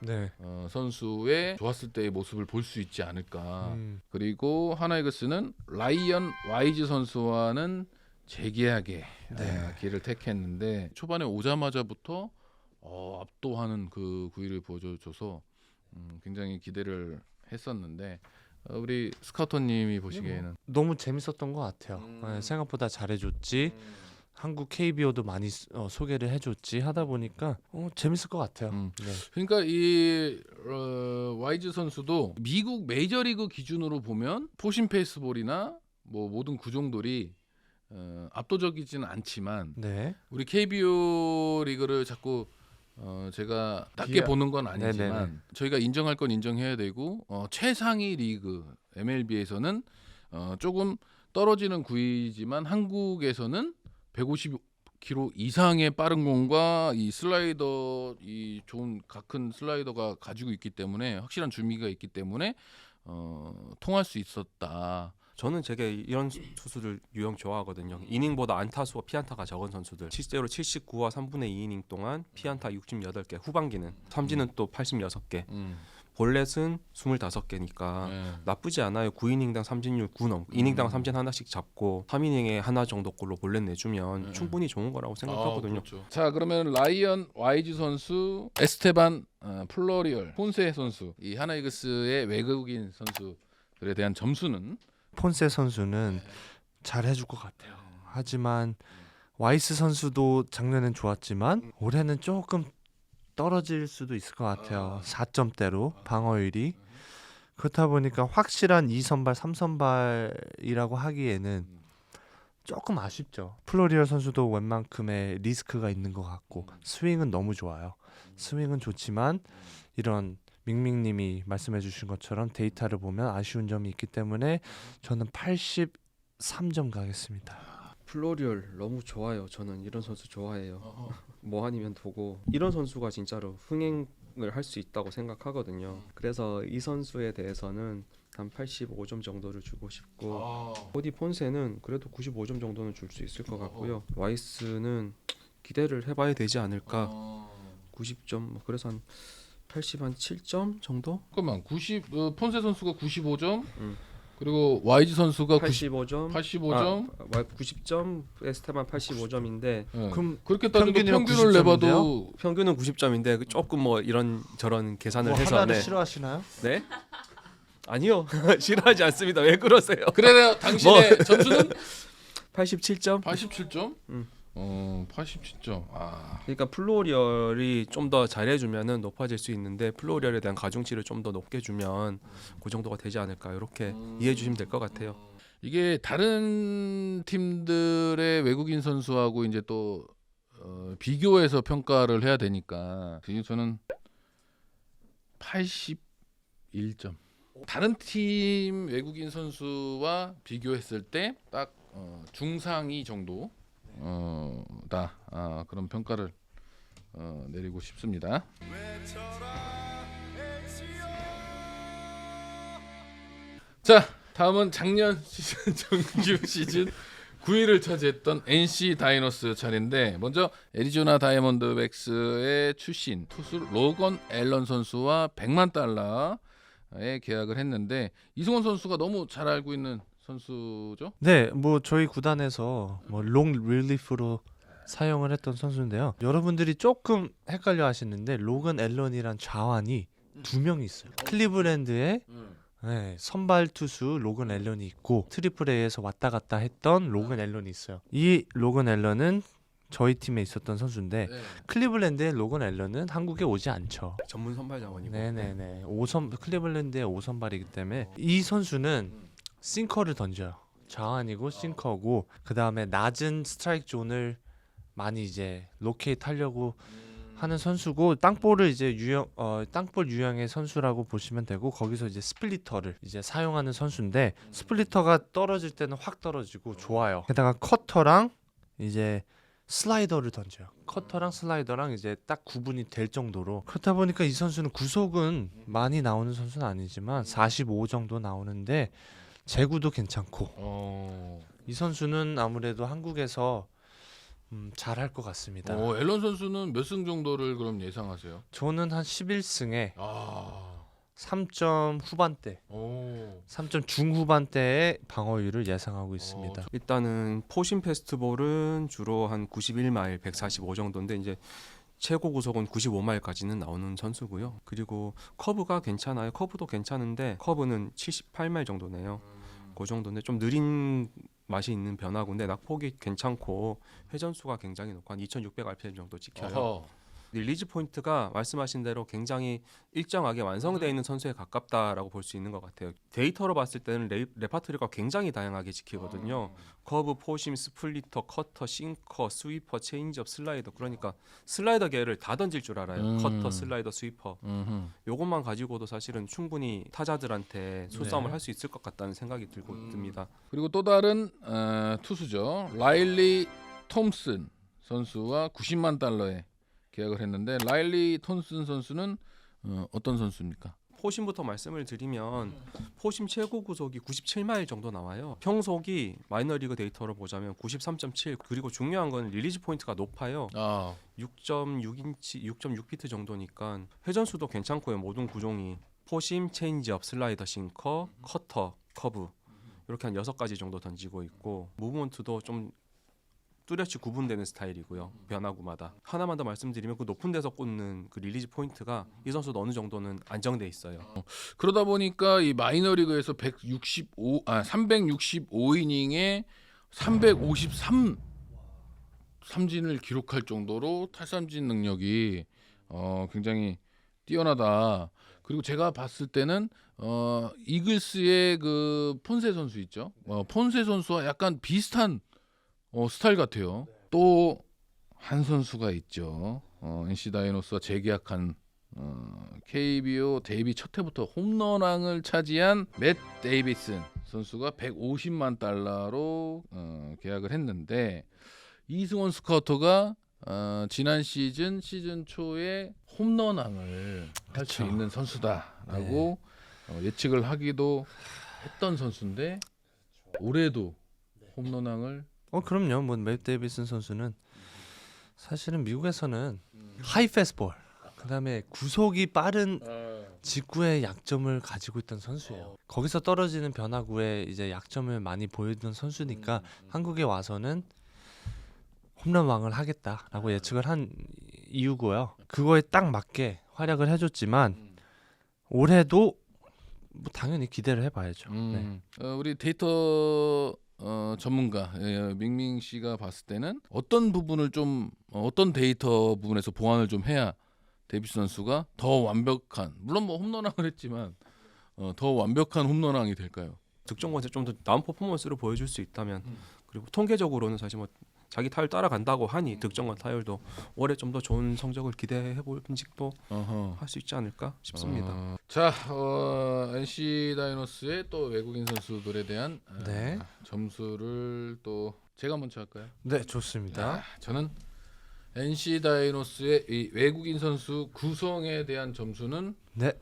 Speaker 3: 네.
Speaker 1: 선수의 좋았을 때의 모습을 볼 수 있지 않을까. 그리고 하나 이글스는 라이언 와이즈 선수와는 재계약의 길을 택했는데 초반에 오자마자부터 압도하는 그 구위를 보여줘서 굉장히 기대를 했었는데 우리 스카우터님이 보시기에는
Speaker 3: 너무 재밌었던 것 같아요. 네, 생각보다 잘해줬지. 한국 KBO도 많이 소개를 해줬지 하다 보니까 재밌을 것 같아요. 네.
Speaker 1: 그러니까 이 와이즈 선수도 미국 메이저리그 기준으로 보면 포신 페이스볼이나 뭐 모든 구종들이 압도적이지는 않지만
Speaker 3: 네.
Speaker 1: 우리 KBO 리그를 자꾸 제가 낮게 보는 건 아니지만
Speaker 3: 네네네.
Speaker 1: 저희가 인정할 건 인정해야 되고 최상위 리그 MLB에서는 조금 떨어지는 구위지만 한국에서는 150km 이상의 빠른 공과 이 슬라이더 이 좋은 큰 슬라이더가 가지고 있기 때문에 확실한 준비가 있기 때문에 통할 수 있었다.
Speaker 2: 저는 되게 이런 투수들 유형 좋아하거든요. 이닝보다 안타수와 피안타가 적은 선수들. 실제로 79와 3분의 2이닝 동안 피안타 68개, 후반기는 삼진은 또 86개. 볼넷은 25개니까 나쁘지 않아요. 9이닝당 삼진율 9넘, 이닝당 삼진 하나씩 잡고 3이닝에 하나 정도꼴로 볼넷 내주면 충분히 좋은 거라고 생각하거든요.
Speaker 1: 그렇죠. 자, 그러면 라이언 YG 선수, 에스테반 플로리얼, 폰세 선수, 이 하나이글스의 외국인 선수들에 대한 점수는
Speaker 3: 폰세 선수는 잘 해줄 것 같아요. 하지만 와이스 선수도 작년엔 좋았지만 올해는 조금 떨어질 수도 있을 것 같아요. 4점대로 방어율이. 그렇다 보니까 확실한 2선발, 3선발이라고 하기에는 조금 아쉽죠. 플로리얼 선수도 웬만큼의 리스크가 있는 것 같고 스윙은 너무 좋아요. 스윙은 좋지만 이런 밍밍님이 말씀해주신 것처럼 데이터를 보면 아쉬운 점이 있기 때문에 저는 83점 가겠습니다.
Speaker 2: 플로리얼 너무 좋아요. 저는 이런 선수 좋아해요. 뭐 아니면 보고 이런 선수가 진짜로 흥행을 할 수 있다고 생각하거든요. 그래서 이 선수에 대해서는 한 85점 정도를 주고 싶고 코디 폰세는 그래도 95점 정도는 줄 수 있을 것 같고요. 와이스는 기대를 해봐야 되지 않을까. 90점 뭐 그래서 한 87점 정도?
Speaker 1: 잠깐만, 폰세 선수가 95점, 그리고 YG 선수가
Speaker 2: 85점,
Speaker 1: 85점.
Speaker 2: 90점, 에스테만 85점인데
Speaker 3: 그럼
Speaker 1: 그렇게 따져도
Speaker 3: 평균이랑
Speaker 1: 평균을
Speaker 3: 90점
Speaker 1: 내봐도
Speaker 2: 평균은 90점인데 조금 뭐 이런 저런 계산을
Speaker 3: 뭐
Speaker 2: 해서
Speaker 3: 하나를 싫어하시나요?
Speaker 2: 네? 아니요. 싫어하지 않습니다. 왜 그러세요?
Speaker 1: 그래요. 당신의 점수는
Speaker 2: 87점?
Speaker 1: 87점? 87점.
Speaker 2: 그러니까 플로리얼이 좀 더 잘해주면은 높아질 수 있는데 플로리얼에 대한 가중치를 좀 더 높게 주면 그 정도가 되지 않을까 이렇게 이해해 주시면 될 것 같아요.
Speaker 1: 이게 다른 팀들의 외국인 선수하고 이제 또 비교해서 평가를 해야 되니까 저는 81점. 다른 팀 외국인 선수와 비교했을 때 딱 중상위 정도 그런 평가를 내리고 싶습니다. 자, 다음은 작년 시즌 정규 시즌 9위를 차지했던 NC 다이노스 차례인데, 먼저 애리조나 다이아몬드백스의 출신 투수 로건 앨런 선수와 100만 달러에 계약을 했는데, 이승원 선수가 너무 잘 알고 있는 선수죠?
Speaker 3: 네, 뭐 저희 구단에서 롱 릴리프로 사용을 했던 선수인데요. 여러분들이 조금 헷갈려 하시는데 로건 앨런이란 좌완이 두 명이 있어요. 클리브랜드에 선발 투수 로건 앨런이 있고 트리플 A에서 왔다 갔다 했던 로건 앨런이 있어요. 이 로건 앨런은 저희 팀에 있었던 선수인데 클리블랜드의 로건 앨런은 한국에 오지 않죠.
Speaker 2: 전문 선발 자원이고.
Speaker 3: 네네네. 클리블랜드의 5선발이기 때문에 이 선수는 싱커를 던져요. 좌완이고 싱커고 그 다음에 낮은 스트라이크 존을 많이 이제 로케이트 하려고 하는 선수고 땅볼을 이제 땅볼 유형의 선수라고 보시면 되고 거기서 이제 스플리터를 이제 사용하는 선수인데 스플리터가 떨어질 때는 확 떨어지고 좋아요. 게다가 커터랑 이제 슬라이더를 던져요. 커터랑 슬라이더랑 이제 딱 구분이 될 정도로. 그렇다 보니까 이 선수는 구속은 많이 나오는 선수는 아니지만 45 정도 나오는데 제구도 괜찮고 이 선수는 아무래도 한국에서 잘할 것 같습니다.
Speaker 1: 앨런 선수는 몇 승 정도를 그럼 예상하세요?
Speaker 3: 저는 한 11승에 3점 후반대, 3점 중후반대의 방어율을 예상하고 있습니다.
Speaker 2: 일단은 포심 페스트볼은 주로 한 91마일, 145 정도인데 이제 최고 구속은 95마일까지는 나오는 선수고요. 그리고 커브가 괜찮아요. 커브도 괜찮은데 커브는 78마일 정도네요. 그 정도인데 좀 느린 맛이 있는 변화구인데 낙폭이 괜찮고 회전수가 굉장히 높고 한 2600rpm 정도 찍혀요. 릴리즈 포인트가 말씀하신 대로 굉장히 일정하게 완성되어 있는 선수에 가깝다라고 볼 수 있는 것 같아요. 데이터로 봤을 때는 레파토리가 굉장히 다양하게 지키거든요. 커브, 포심, 스플리터, 커터, 싱커, 스위퍼, 체인지업, 슬라이더. 그러니까 슬라이더 계를 다 던질 줄 알아요. 커터, 슬라이더, 스위퍼. 요것만 가지고도 사실은 충분히 타자들한테 소싸움을 할 수 있을 것 같다는 생각이 듭니다.
Speaker 1: 그리고 또 다른 투수죠. 라일리 톰슨 선수와 90만 달러에 계약을 했는데, 라일리 톰슨 선수는 어떤 선수입니까?
Speaker 2: 포심부터 말씀을 드리면 포심 최고 구속이 97마일 정도 나와요. 평속이 마이너리그 데이터로 보자면 93.7. 그리고 중요한 건 릴리즈 포인트가 높아요. 6.6인치, 6.6피트 정도니까 회전수도 괜찮고요. 모든 구종이. 포심, 체인지업, 슬라이더, 싱커, 커터, 커브 이렇게 한 6가지 정도 던지고 있고 무브먼트도 좀 뚜렷이 구분되는 스타일이고요. 변화구마다. 하나만 더 말씀드리면 그 높은 데서 꽂는 그 릴리즈 포인트가 이 선수도 어느 정도는 안정돼 있어요.
Speaker 1: 그러다 보니까 이 마이너리그에서 365이닝에 353 삼진을 기록할 정도로 탈삼진 능력이 굉장히 뛰어나다. 그리고 제가 봤을 때는 이글스의 그 폰세 선수 있죠. 폰세 선수와 약간 비슷한 스타일 같아요. 또 한 선수가 있죠. NC 다이노스와 재계약한 KBO 데뷔 첫 해부터 홈런왕을 차지한 맷 데이비슨 선수가 150만 달러로 계약을 했는데 이승원 스카우터가 지난 시즌 초에 홈런왕을 할 수
Speaker 3: 그쵸.
Speaker 1: 있는 선수다라고 예측을 하기도 했던 선수인데 올해도 홈런왕을
Speaker 3: 그럼요. 뭐 맷 데이비슨 선수는 사실은 미국에서는 하이 패스트볼, 그다음에 구속이 빠른 직구의 약점을 가지고 있던 선수예요. 거기서 떨어지는 변화구에 이제 약점을 많이 보이던 선수니까 한국에 와서는 홈런왕을 하겠다라고 예측을 한 이유고요. 그거에 딱 맞게 활약을 해줬지만 올해도 뭐 당연히 기대를 해봐야죠. 네.
Speaker 1: 우리 데이터 전문가 밍밍 씨가 봤을 때는 어떤 부분을 좀 어떤 데이터 부분에서 보완을 좀 해야 데이비스 선수가 더 완벽한, 물론 뭐 홈런왕을 했지만 더 완벽한 홈런왕이 될까요?
Speaker 2: 득점권에서 좀 더 나은 퍼포먼스를 보여줄 수 있다면 그리고 통계적으로는 사실 뭐 자기 타율 따라간다고 하니 득점권 타율도 올해 좀 더 좋은 성적을 기대해 볼 분식도 할 수 있지 않을까 싶습니다.
Speaker 1: 자, NC 다이노스의 또 외국인 선수들에 대한
Speaker 3: 네.
Speaker 1: 점수를 또 제가 먼저 할까요?
Speaker 3: 네, 좋습니다.
Speaker 1: 저는 NC 다이노스의 이 외국인 선수 구성에 대한 점수는
Speaker 3: 네.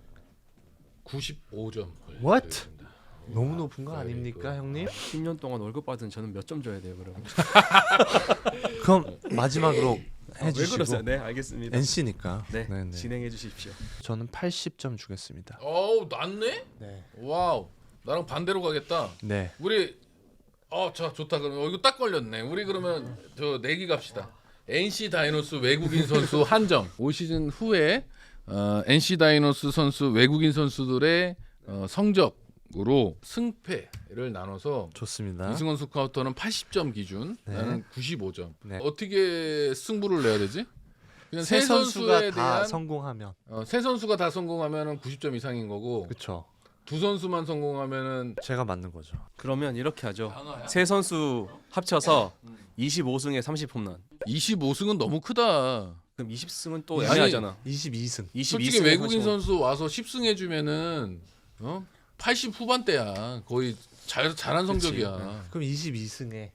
Speaker 1: 95점.
Speaker 3: What? 너무 높은 거 아닙니까, 형님?
Speaker 2: 10년 동안 월급 받은 저는 몇 점 줘야 돼요, 그럼?
Speaker 3: 그럼 마지막으로
Speaker 2: 왜
Speaker 3: 해주시고.
Speaker 2: 그러세요? 네, 알겠습니다.
Speaker 3: NC니까.
Speaker 2: 네, 진행해 주십시오.
Speaker 3: 저는 80점 주겠습니다.
Speaker 1: 낮네?
Speaker 3: 네.
Speaker 1: 와우. 나랑 반대로 가겠다.
Speaker 3: 네.
Speaker 1: 우리 자 좋다. 그러면 이거 딱 걸렸네. 우리 그러면 저 내기 갑시다. NC 다이노스 외국인 선수 한정. 올 시즌 후에 NC 다이노스 선수 외국인 선수들의 성적으로 승패를 나눠서
Speaker 3: 좋습니다.
Speaker 1: 이승원 스카우터는 80점 기준,
Speaker 3: 네.
Speaker 1: 나는 95점.
Speaker 3: 네.
Speaker 1: 어떻게 승부를 내야 되지? 그냥
Speaker 3: 세
Speaker 1: 세
Speaker 3: 선수가
Speaker 1: 선수에
Speaker 3: 다
Speaker 1: 대한
Speaker 3: 성공하면.
Speaker 1: 세 선수가 다 성공하면은 90점 이상인 거고
Speaker 3: 그렇죠.
Speaker 1: 두 선수만 성공하면은
Speaker 3: 제가 맞는 거죠.
Speaker 2: 그러면 이렇게 하죠. 세 선수 합쳐서 25승에 30홈런.
Speaker 1: 25승은 너무 크다.
Speaker 2: 그럼 20승은 또
Speaker 1: 아니,
Speaker 2: 애매하잖아.
Speaker 3: 22승.
Speaker 2: 22승에
Speaker 1: 솔직히 외국인
Speaker 2: 30홈런.
Speaker 1: 선수 와서 10승 해주면은 80 후반대야. 거의 잘한 성적이야.
Speaker 3: 그럼 22승에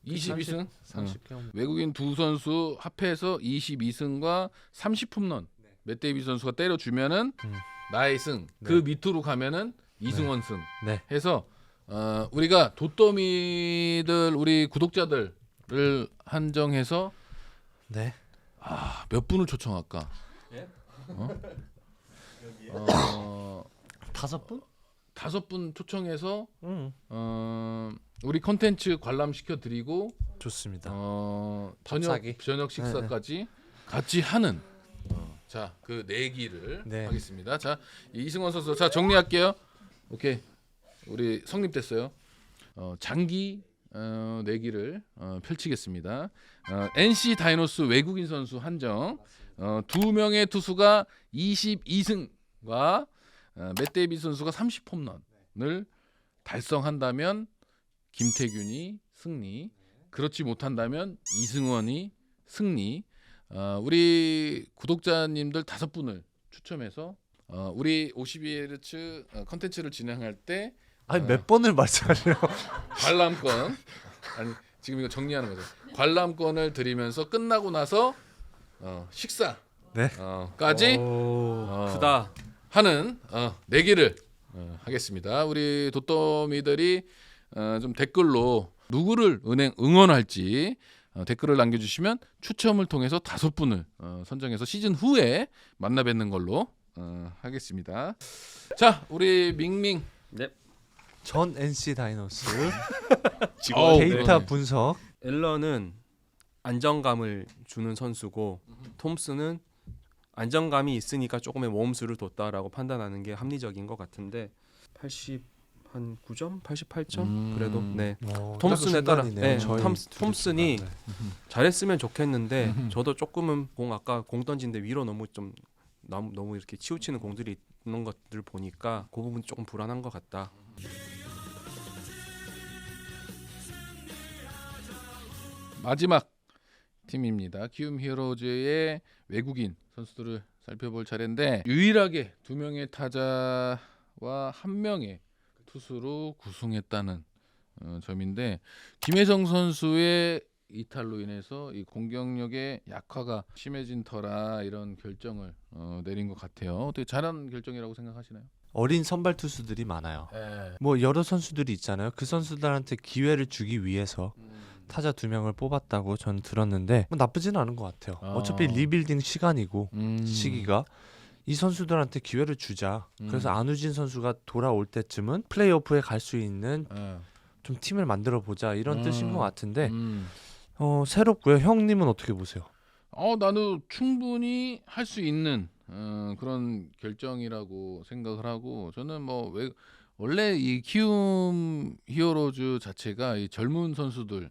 Speaker 1: 22승?
Speaker 3: 30개.
Speaker 1: 외국인 두 선수 합해서 22승과 30 홈런. 맷 데이비스 선수가 때려주면은 나의 승. 그 밑으로 가면은 이승원 승.
Speaker 3: 네.
Speaker 1: 해서 우리가 돛더미들 우리 구독자들을 한정해서
Speaker 3: 네.
Speaker 1: 몇 분을 초청할까?
Speaker 2: 예?
Speaker 3: 5분?
Speaker 1: 5분 초청해서 우리 컨텐츠 관람시켜 드리고
Speaker 3: 좋습니다.
Speaker 1: 저녁 식사까지 같이 하는 그 내기를
Speaker 3: 네.
Speaker 1: 하겠습니다. 자, 이승원 선수 자 정리할게요. 오케이. 우리 성립됐어요. 장기 내기를 펼치겠습니다. NC 다이노스 외국인 선수 한정. 2명의 투수가 22승과 맷 데이비스 선수가 30 홈런을 달성한다면 김태균이 승리. 그렇지 못한다면 이승원이 승리. 우리 구독자님들 5분을 추첨해서 우리 52Hz 컨텐츠를 진행할 때
Speaker 3: 아니 몇 번을 말씀하세요?
Speaker 1: 관람권 아니 지금 이거 정리하는 거죠. 관람권을 드리면서 끝나고 나서 식사
Speaker 3: 네.
Speaker 1: 까지
Speaker 2: 크다.
Speaker 1: 하는 내기를 하겠습니다. 우리 도토미들이 좀 댓글로 누구를 응원할지 댓글을 남겨주시면 추첨을 통해서 5분을 선정해서 시즌 후에 만나 뵙는 걸로 하겠습니다. 자, 우리 밍밍.
Speaker 2: 네.
Speaker 3: 전 NC 다이노스
Speaker 1: 어우,
Speaker 3: 데이터
Speaker 1: 네.
Speaker 3: 분석.
Speaker 2: 앨런은 안정감을 주는 선수고 톰슨은 안정감이 있으니까 조금의 모험수를 뒀다라고 판단하는 게 합리적인 것 같은데 80한 9점, 88점 그래도 네. 톰슨에 따라 네, 톰슨이 잘했으면 좋겠는데 저도 조금은 아까 공 던진데 위로 너무 이렇게 치우치는 공들이 있는 것들 보니까 그 부분 조금 불안한 것 같다.
Speaker 1: 마지막 팀입니다. 키움 히어로즈의 외국인 선수들을 살펴볼 차례인데 유일하게 2명의 타자와 1명의 투수로 구승했다는 점인데 김혜성 선수의 이탈로 인해서 이 공격력의 약화가 심해진 터라 이런 결정을 내린 것 같아요. 어떻게 잘한 결정이라고 생각하시나요?
Speaker 3: 어린 선발 투수들이 많아요.
Speaker 1: 네.
Speaker 3: 뭐 여러 선수들이 있잖아요. 그 선수들한테 기회를 주기 위해서 타자 2명을 뽑았다고 저는 들었는데 뭐 나쁘지는 않은 것 같아요. 어차피 리빌딩 시간이고 시기가 이 선수들한테 기회를 주자. 그래서 안우진 선수가 돌아올 때쯤은 플레이오프에 갈 수 있는 좀 팀을 만들어 보자 이런 뜻인 것 같은데 새롭고요. 형님은 어떻게 보세요?
Speaker 1: 나는 충분히 할 수 있는 그런 결정이라고 생각을 하고 저는 원래 이 키움 히어로즈 자체가 이 젊은 선수들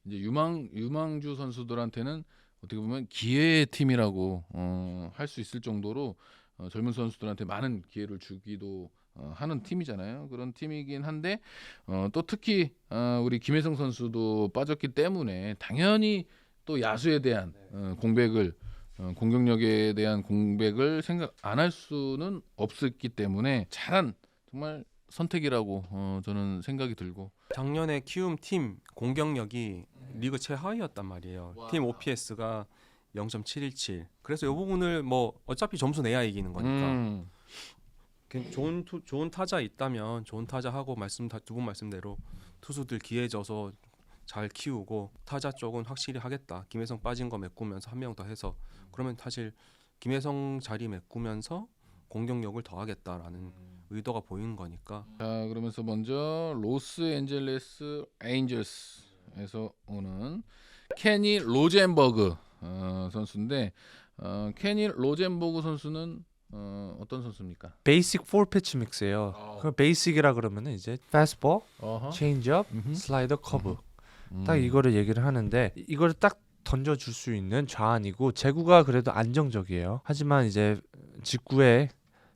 Speaker 1: 이제 유망주 선수들한테는 어떻게 보면 기회의 팀이라고 할 수 있을 정도로 젊은 선수들한테 많은 기회를 주기도 하는 팀이잖아요. 그런 팀이긴 한데 또 특히 우리 김혜성 선수도 빠졌기 때문에 당연히 또 야수에 대한 공격력에 대한 공백을 생각 안 할 수는 없었기 때문에 잘한 정말 선택이라고 저는 생각이 들고
Speaker 2: 작년에 키움 팀 공격력이 리그 최하위였단 말이에요. 팀 OPS가 0.717. 그래서 이 부분을 뭐 어차피 점수 내야 이기는 거니까 좋은 타자 있다면 좋은 타자하고 두 분 말씀대로 투수들 기회 줘서 잘 키우고 타자 쪽은 확실히 하겠다. 김혜성 빠진 거 메꾸면서 한 명 더 해서 그러면 사실 김혜성 자리 메꾸면서 공격력을 더하겠다라는 의도가 보이는 거니까.
Speaker 1: 자, 그러면서 먼저 로스앤젤레스 에인절스에서 오는 케니 로젠버그 선수인데 케니 로젠버그 선수는 어떤 선수입니까?
Speaker 3: 베이직 4피치 믹스예요. 그 베이직이라 그러면은 이제 패스트볼, 체인지업, 슬라이더, 커브. 딱 이거를 얘기를 하는데 이거를 딱 던져줄 수 있는 좌안이고 제구가 그래도 안정적이에요. 하지만 이제 직구에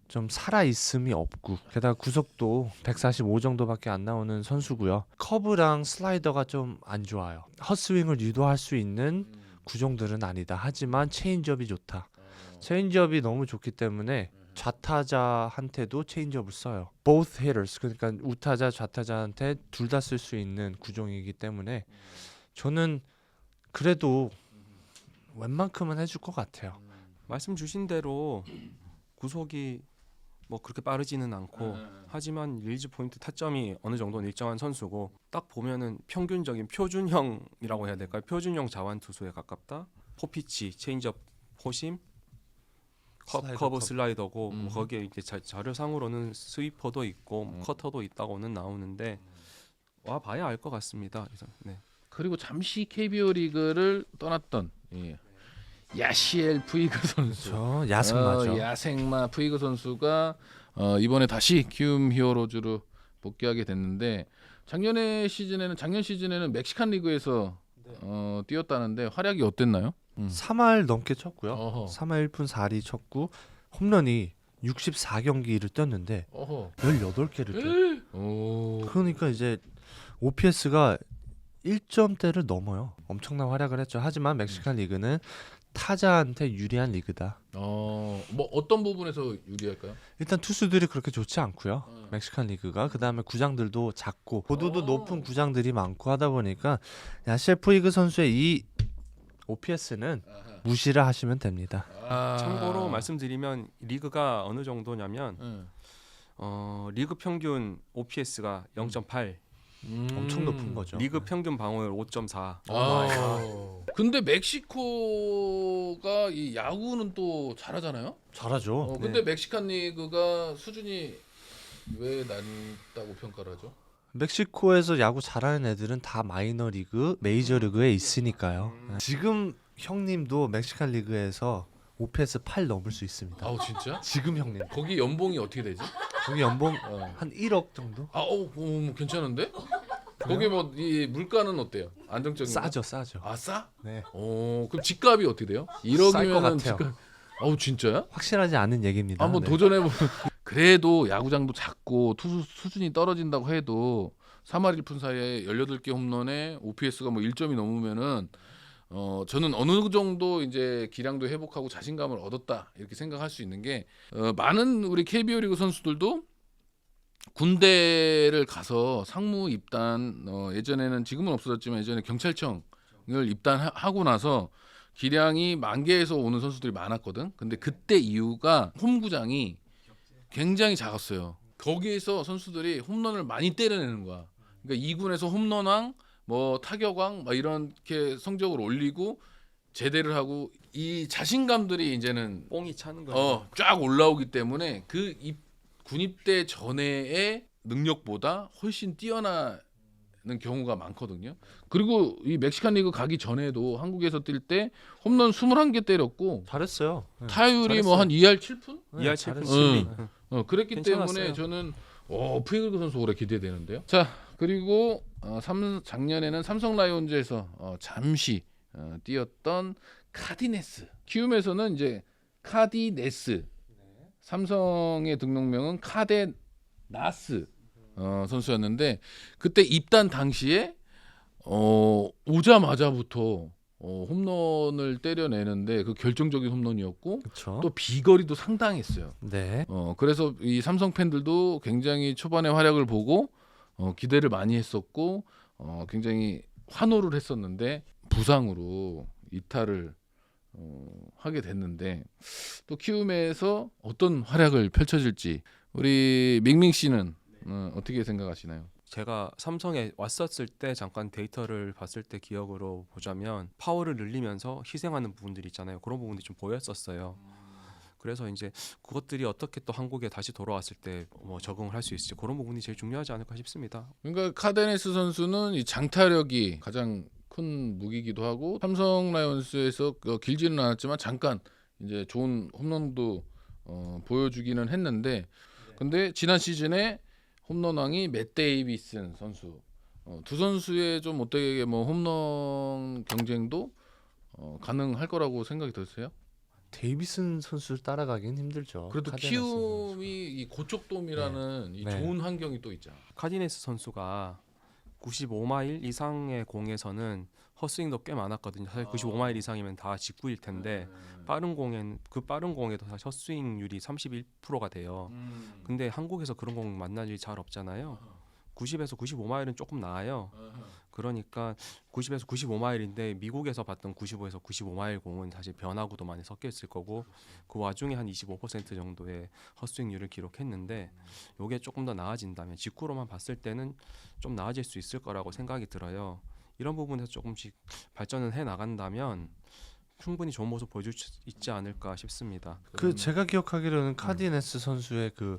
Speaker 3: 좀 살아있음이 없고 게다가 구속도 145 정도밖에 안 나오는 선수고요. 커브랑 슬라이더가 좀 안 좋아요. 헛스윙을 유도할 수 있는 구종들은 아니다. 하지만 체인지업이 좋다. 체인지업이 너무 좋기 때문에 좌타자한테도 체인지업을 써요. Both hitters 그러니까 우타자 좌타자한테 둘 다 쓸 수 있는 구종이기 때문에 저는 그래도 웬만큼은 해줄 것 같아요.
Speaker 2: 말씀 주신 대로 구속이 뭐 그렇게 빠르지는 않고 하지만 릴리즈 포인트 타점이 어느 정도는 일정한 선수고 딱 보면은 평균적인 표준형이라고 해야 될까요? 표준형 자완 투수에 가깝다. 포피치, 체인지업, 포심, 커브 슬라이더고 뭐 거기에 이제 자료상으로는 스위퍼도 있고 커터도 있다고는 나오는데 와 봐야 알 것 같습니다. 네.
Speaker 1: 그리고 잠시 KBO 리그를 떠났던 야시엘 푸이그 선수.
Speaker 3: 그렇죠. 야생마죠.
Speaker 1: 야생마 푸이그 선수가 이번에 다시 키움 히어로즈로 복귀하게 됐는데 작년 시즌에는 멕시칸 리그에서 뛰었다는데 활약이 어땠나요?
Speaker 3: 3할 넘게 쳤고요.
Speaker 1: 어허.
Speaker 3: 3할 1푼 4리 쳤고 홈런이 64경기를 뛰었는데 18개를 뛰었어요.
Speaker 1: 오.
Speaker 3: 그러니까 이제 OPS가 1점대를 넘어요. 엄청난 활약을 했죠. 하지만 멕시칸 리그는 타자한테 유리한 리그다.
Speaker 1: 뭐 어떤 부분에서 유리할까요?
Speaker 3: 일단 투수들이 그렇게 좋지 않고요. 멕시칸 리그가 그다음에 구장들도 작고 고도도 높은 구장들이 많고 하다 보니까 야시엘 푸이그 선수의 이 OPS는 무시를 하시면 됩니다.
Speaker 2: 참고로 말씀드리면 리그가 어느 정도냐면 리그 평균 OPS가 0.8
Speaker 3: 엄청 높은 거죠.
Speaker 2: 리그 평균 방어율 5.4.
Speaker 1: 근데 멕시코가 이 야구는 또 잘하잖아요.
Speaker 3: 잘하죠.
Speaker 1: 근데 멕시칸 리그가 수준이 왜 낮다고 평가를 하죠?
Speaker 3: 멕시코에서 야구 잘하는 애들은 다 마이너 리그, 메이저 리그에 있으니까요. 지금 형님도 멕시칸 리그에서 OPS 8 넘을 수 있습니다.
Speaker 1: 아우 진짜?
Speaker 3: 지금 형님.
Speaker 1: 거기 연봉이 어떻게 되지?
Speaker 3: 거기 연봉
Speaker 1: 어.
Speaker 3: 한 1억 정도?
Speaker 1: 괜찮은데? 거기 뭐 이 물가는 어때요? 안정적인가?
Speaker 3: 싸죠, 싸죠.
Speaker 1: 아 싸?
Speaker 3: 네.
Speaker 1: 그럼 집값이 어떻게 돼요?
Speaker 3: 쌀것
Speaker 1: 1억이면은
Speaker 3: 같아요.
Speaker 1: 집값. 진짜야?
Speaker 3: 확실하지 않은 얘기입니다.
Speaker 1: 한번
Speaker 3: 네.
Speaker 1: 도전해보면 그래도 야구장도 작고 투수 수준이 떨어진다고 해도 3할 1푼 사이에 18개 홈런에 OPS가 뭐 1점이 넘으면은 저는 어느 정도 이제 기량도 회복하고 자신감을 얻었다 이렇게 생각할 수 있는 게 많은 우리 KBO 리그 선수들도 군대를 가서 상무 입단 예전에는 지금은 없어졌지만 예전에 경찰청을 입단하고 나서 기량이 만개에서 오는 선수들이 많았거든. 근데 그때 이유가 홈구장이 굉장히 작았어요. 거기에서 선수들이 홈런을 많이 때려내는 거야. 그러니까 2군에서 홈런왕, 뭐 타격왕, 막 이렇게 성적을 올리고 제대를 하고 이 자신감들이 이제는
Speaker 2: 뽕이 차는 거예요.
Speaker 1: 쫙 올라오기 때문에 그 군입대 전에의 능력보다 훨씬 뛰어나는 경우가 많거든요. 그리고 이 멕시칸 리그 가기 전에도 한국에서 뛸 때 홈런 21개 때렸고
Speaker 3: 잘했어요. 네.
Speaker 1: 타율이 뭐
Speaker 2: 잘했어요.
Speaker 1: 한 2할 7푼?
Speaker 3: 네,
Speaker 2: 2할
Speaker 3: 잘했어요.
Speaker 2: 7푼.
Speaker 3: 네.
Speaker 1: 그랬기
Speaker 2: 괜찮았어요.
Speaker 1: 때문에 저는 푸이글그 선수 올해 기대되는데요. 자, 그리고 작년에는 삼성 라이온즈에서 잠시 뛰었던 카디네스. 키움에서는 이제 카디네스. 삼성의 등록명은 카데나스 선수였는데 그때 입단 당시에 오자마자부터 홈런을 때려내는데 그 결정적인 홈런이었고
Speaker 3: 그렇죠.
Speaker 1: 또 비거리도 상당했어요.
Speaker 3: 네.
Speaker 1: 그래서 이 삼성 팬들도 굉장히 초반의 활약을 보고 기대를 많이 했었고 굉장히 환호를 했었는데 부상으로 이탈을 하게 됐는데 또 키움에서 어떤 활약을 펼쳐질지 우리 밍밍 씨는 어떻게 생각하시나요?
Speaker 2: 제가 삼성에 왔었을 때 잠깐 데이터를 봤을 때 기억으로 보자면 파워를 늘리면서 희생하는 부분들이 있잖아요. 그런 부분들이 좀 보였었어요. 그래서 이제 그것들이 어떻게 또 한국에 다시 돌아왔을 때 뭐 적응을 할 수 있을지 그런 부분이 제일 중요하지 않을까 싶습니다.
Speaker 1: 그러니까 카데네스 선수는 이 장타력이 가장 큰 무기이기도 하고 삼성 라이온스에서 길지는 않았지만 잠깐 이제 좋은 홈런도 보여주기는 했는데 근데 지난 시즌에 홈런왕이 맷 데이비슨 선수 두 선수의 좀 어떻게 뭐 홈런 경쟁도 가능할 거라고 생각이 드세요?
Speaker 3: 데이비슨 선수를 따라가긴 힘들죠.
Speaker 1: 그래도
Speaker 3: 카데나스
Speaker 1: 키움이 이 고척돔이라는 이
Speaker 3: 네.
Speaker 1: 좋은 환경이 또 있잖아.
Speaker 2: 카디네스 선수가 95마일 이상의 공에서는 헛스윙도 꽤 많았거든요. 사실 95마일 이상이면 다 직구일 텐데 빠른 공에도 사실 헛스윙률이 31%가 돼요. 근데 한국에서 그런 공 만날 일이 잘 없잖아요. 90에서 95마일은 조금 나아요. 그러니까 90에서 95마일인데 미국에서 봤던 95에서 95마일 공은 사실 변화구도 많이 섞여 있을 거고 그 와중에 한 25% 정도의 헛스윙률을 기록했는데 이게 조금 더 나아진다면 직구로만 봤을 때는 좀 나아질 수 있을 거라고 생각이 들어요. 이런 부분에서 조금씩 발전을 해 나간다면 충분히 좋은 모습 보여줄 수 있지 않을까 싶습니다.
Speaker 3: 그 제가 기억하기로는 카디네스 선수의 그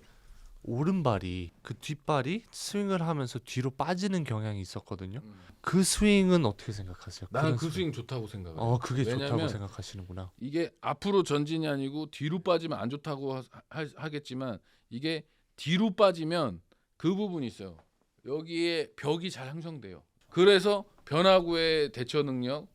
Speaker 3: 오른발이 그 뒷발이 스윙을 하면서 뒤로 빠지는 경향이 있었거든요. 그 스윙은 어떻게 생각하세요?
Speaker 1: 나는
Speaker 3: 그런
Speaker 1: 그 스윙 좋다고 생각해요.
Speaker 3: 그게 좋다고
Speaker 1: 왜냐면
Speaker 3: 생각하시는구나.
Speaker 1: 이게 앞으로 전진이 아니고 뒤로 빠지면 안 좋다고 하겠지만 이게 뒤로 빠지면 그 부분이 있어요. 여기에 벽이 잘 형성돼요. 그래서 변화구의 대처 능력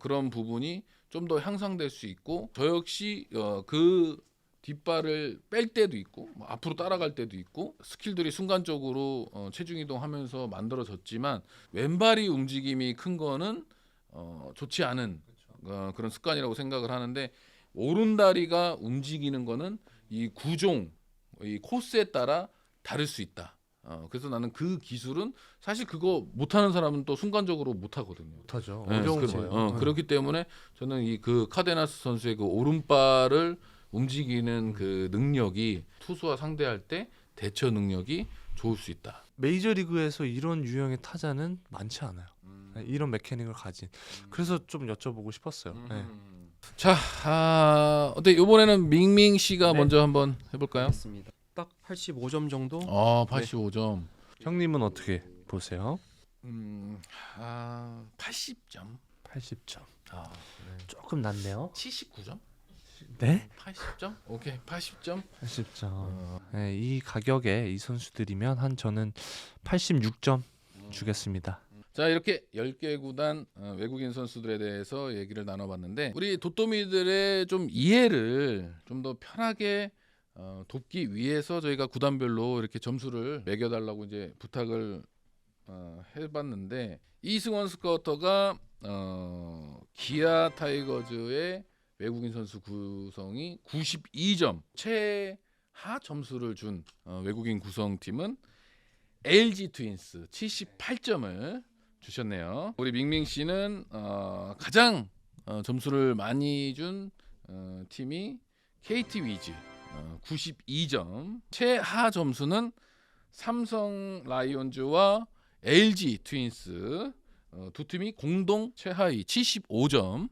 Speaker 1: 그런 부분이 좀 더 향상될 수 있고 저 역시 그 뒷발을 뺄 때도 있고 뭐 앞으로 따라갈 때도 있고 스킬들이 순간적으로 체중 이동하면서 만들어졌지만 왼발이 움직임이 큰 거는 좋지 않은 그런 습관이라고 생각을 하는데 오른다리가 움직이는 거는 이 구종, 이 코스에 따라 다를 수 있다. 그래서 나는 그 기술은 사실 그거 못하는 사람은 또 순간적으로 못하거든요.
Speaker 3: 못하죠.
Speaker 1: 네,
Speaker 3: 어려운
Speaker 1: 그래서,
Speaker 3: 거예요.
Speaker 1: 그렇기 때문에 저는 이 그 카데나스 선수의 그 오른발을 움직이는 그 능력이 투수와 상대할 때 대처 능력이 좋을 수 있다.
Speaker 3: 메이저리그에서 이런 유형의 타자는 많지 않아요. 네, 이런 메커닉을 가진. 그래서 좀 여쭤보고 싶었어요. 네.
Speaker 1: 자, 어때 이번에는 밍밍 씨가
Speaker 2: 네.
Speaker 1: 먼저 한번 해볼까요?
Speaker 2: 맞습니다. 딱 85점 정도.
Speaker 1: 85점.
Speaker 3: 형님은 어떻게 보세요?
Speaker 1: 80점.
Speaker 3: 80점.
Speaker 1: 네.
Speaker 3: 조금 낮네요.
Speaker 1: 79점?
Speaker 3: 네?
Speaker 1: 80점? 오케이, 80점.
Speaker 3: 80점. 네, 이 가격에 이 선수들이면 한 저는 86점 주겠습니다.
Speaker 1: 자, 이렇게 10개 구단 외국인 선수들에 대해서 얘기를 나눠봤는데 우리 도토미들의 좀 이해를 좀 더 편하게 돕기 위해서 저희가 구단별로 이렇게 점수를 매겨달라고 이제 부탁을 해봤는데 이승원 스카우터가 기아 타이거즈의 외국인 선수 구성이 92점, 최하 점수를 준 외국인 구성팀은 LG 트윈스 78점을 주셨네요. 우리 밍밍 씨는 가장 점수를 많이 준 팀이 KT 위즈 92점. 최하 점수는 삼성 라이온즈와 LG 트윈스 두 팀이 공동 최하위 75점을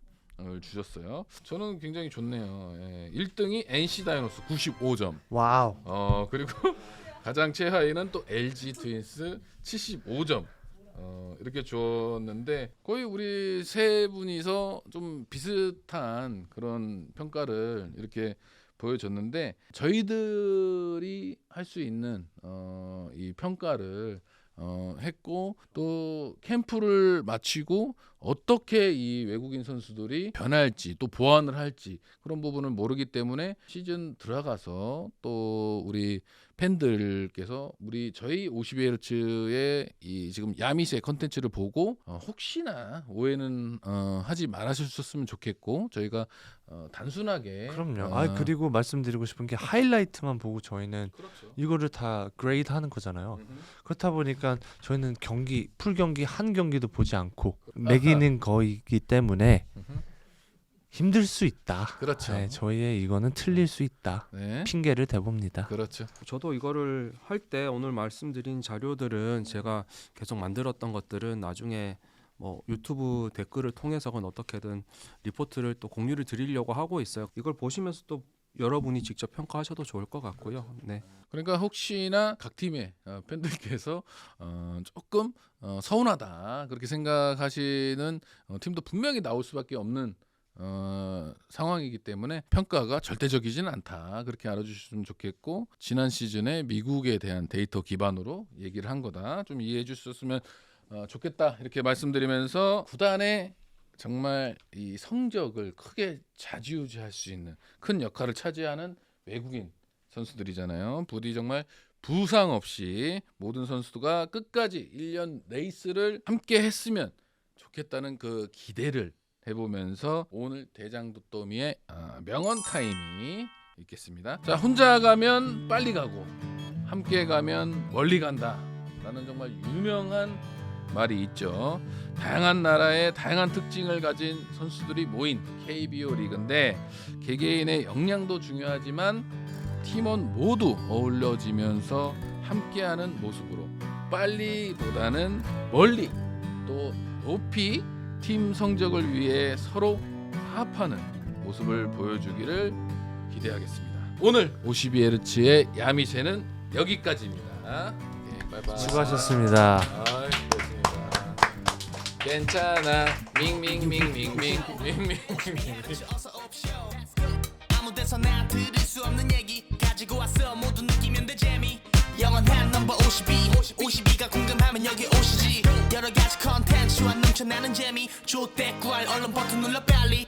Speaker 1: 주셨어요. 저는 굉장히 좋네요. 1등이 NC 다이노스 95점.
Speaker 3: 와우.
Speaker 1: 그리고 가장 최하위는 또 LG 트윈스 75점. 이렇게 줬는데 거의 우리 세 분이서 좀 비슷한 그런 평가를 이렇게 보여줬는데 저희들이 할 수 있는 이 평가를 했고 또 캠프를 마치고 어떻게 이 외국인 선수들이 변할지 또 보완을 할지 그런 부분을 모르기 때문에 시즌 들어가서 또 우리 팬들께서 저희 52Hz의 이 지금 야미세 컨텐츠를 보고 혹시나 오해는 하지 말아주셨으면 좋겠고 저희가 단순하게
Speaker 3: 그럼요. 그리고 말씀드리고 싶은 게 하이라이트만 보고 저희는
Speaker 1: 그렇죠.
Speaker 3: 이거를 다 그레이드 하는 거잖아요. 그렇다 보니까 저희는 풀 경기 한 경기도 보지 않고 매기는 거이기 때문에 힘들 수 있다.
Speaker 1: 그렇죠.
Speaker 3: 네, 저희의 이거는 틀릴 수 있다.
Speaker 1: 네.
Speaker 3: 핑계를 대봅니다.
Speaker 1: 그렇죠.
Speaker 2: 저도 이거를 할 때 오늘 말씀드린 자료들은 제가 계속 만들었던 것들은 나중에 뭐 유튜브 댓글을 통해서건 어떻게든 리포트를 또 공유를 드리려고 하고 있어요. 이걸 보시면서 또 여러분이 직접 평가하셔도 좋을 것 같고요. 네.
Speaker 1: 그러니까 혹시나 각 팀의 팬들께서 조금 서운하다 그렇게 생각하시는 팀도 분명히 나올 수밖에 없는 상황이기 때문에 평가가 절대적이지는 않다 그렇게 알아주셨으면 좋겠고 지난 시즌에 미국에 대한 데이터 기반으로 얘기를 한 거다 좀 이해해 주셨으면 좋겠다 이렇게 말씀드리면서 구단의 정말 이 성적을 크게 좌지우지할 수 있는 큰 역할을 차지하는 외국인 선수들이잖아요. 부디 정말 부상 없이 모든 선수가 끝까지 1년 레이스를 함께 했으면 좋겠다는 그 기대를 해보면서 오늘 대장도토미의 명언 타임이 있겠습니다. 자, 혼자 가면 빨리 가고 함께 가면 멀리 간다 라는 정말 유명한 말이 있죠. 다양한 나라의 다양한 특징을 가진 선수들이 모인 KBO 리그인데 개개인의 역량도 중요하지만 팀원 모두 어울려지면서 함께하는 모습으로 빨리보다는 멀리 또 높이 팀 성적을 위해 서로 화합하는 모습을 보여주기를 기대하겠습니다. 오늘 52Hz의 야미새는 여기까지입니다. 네, 바이바이.
Speaker 3: 수고하셨습니다.
Speaker 1: 수고했습니다. 괜찮아 밍밍밍밍밍밍밍
Speaker 4: 아무 데서나 들을 수 없는 얘기 가지고 왔어 모두 느끼면 돼 재미 영원한 넘버 52가 궁금하면 여기 오시지 여러 가지 컨텐츠와 넘쳐나는 재미 좋대 구할 얼른 버튼 눌러 빨리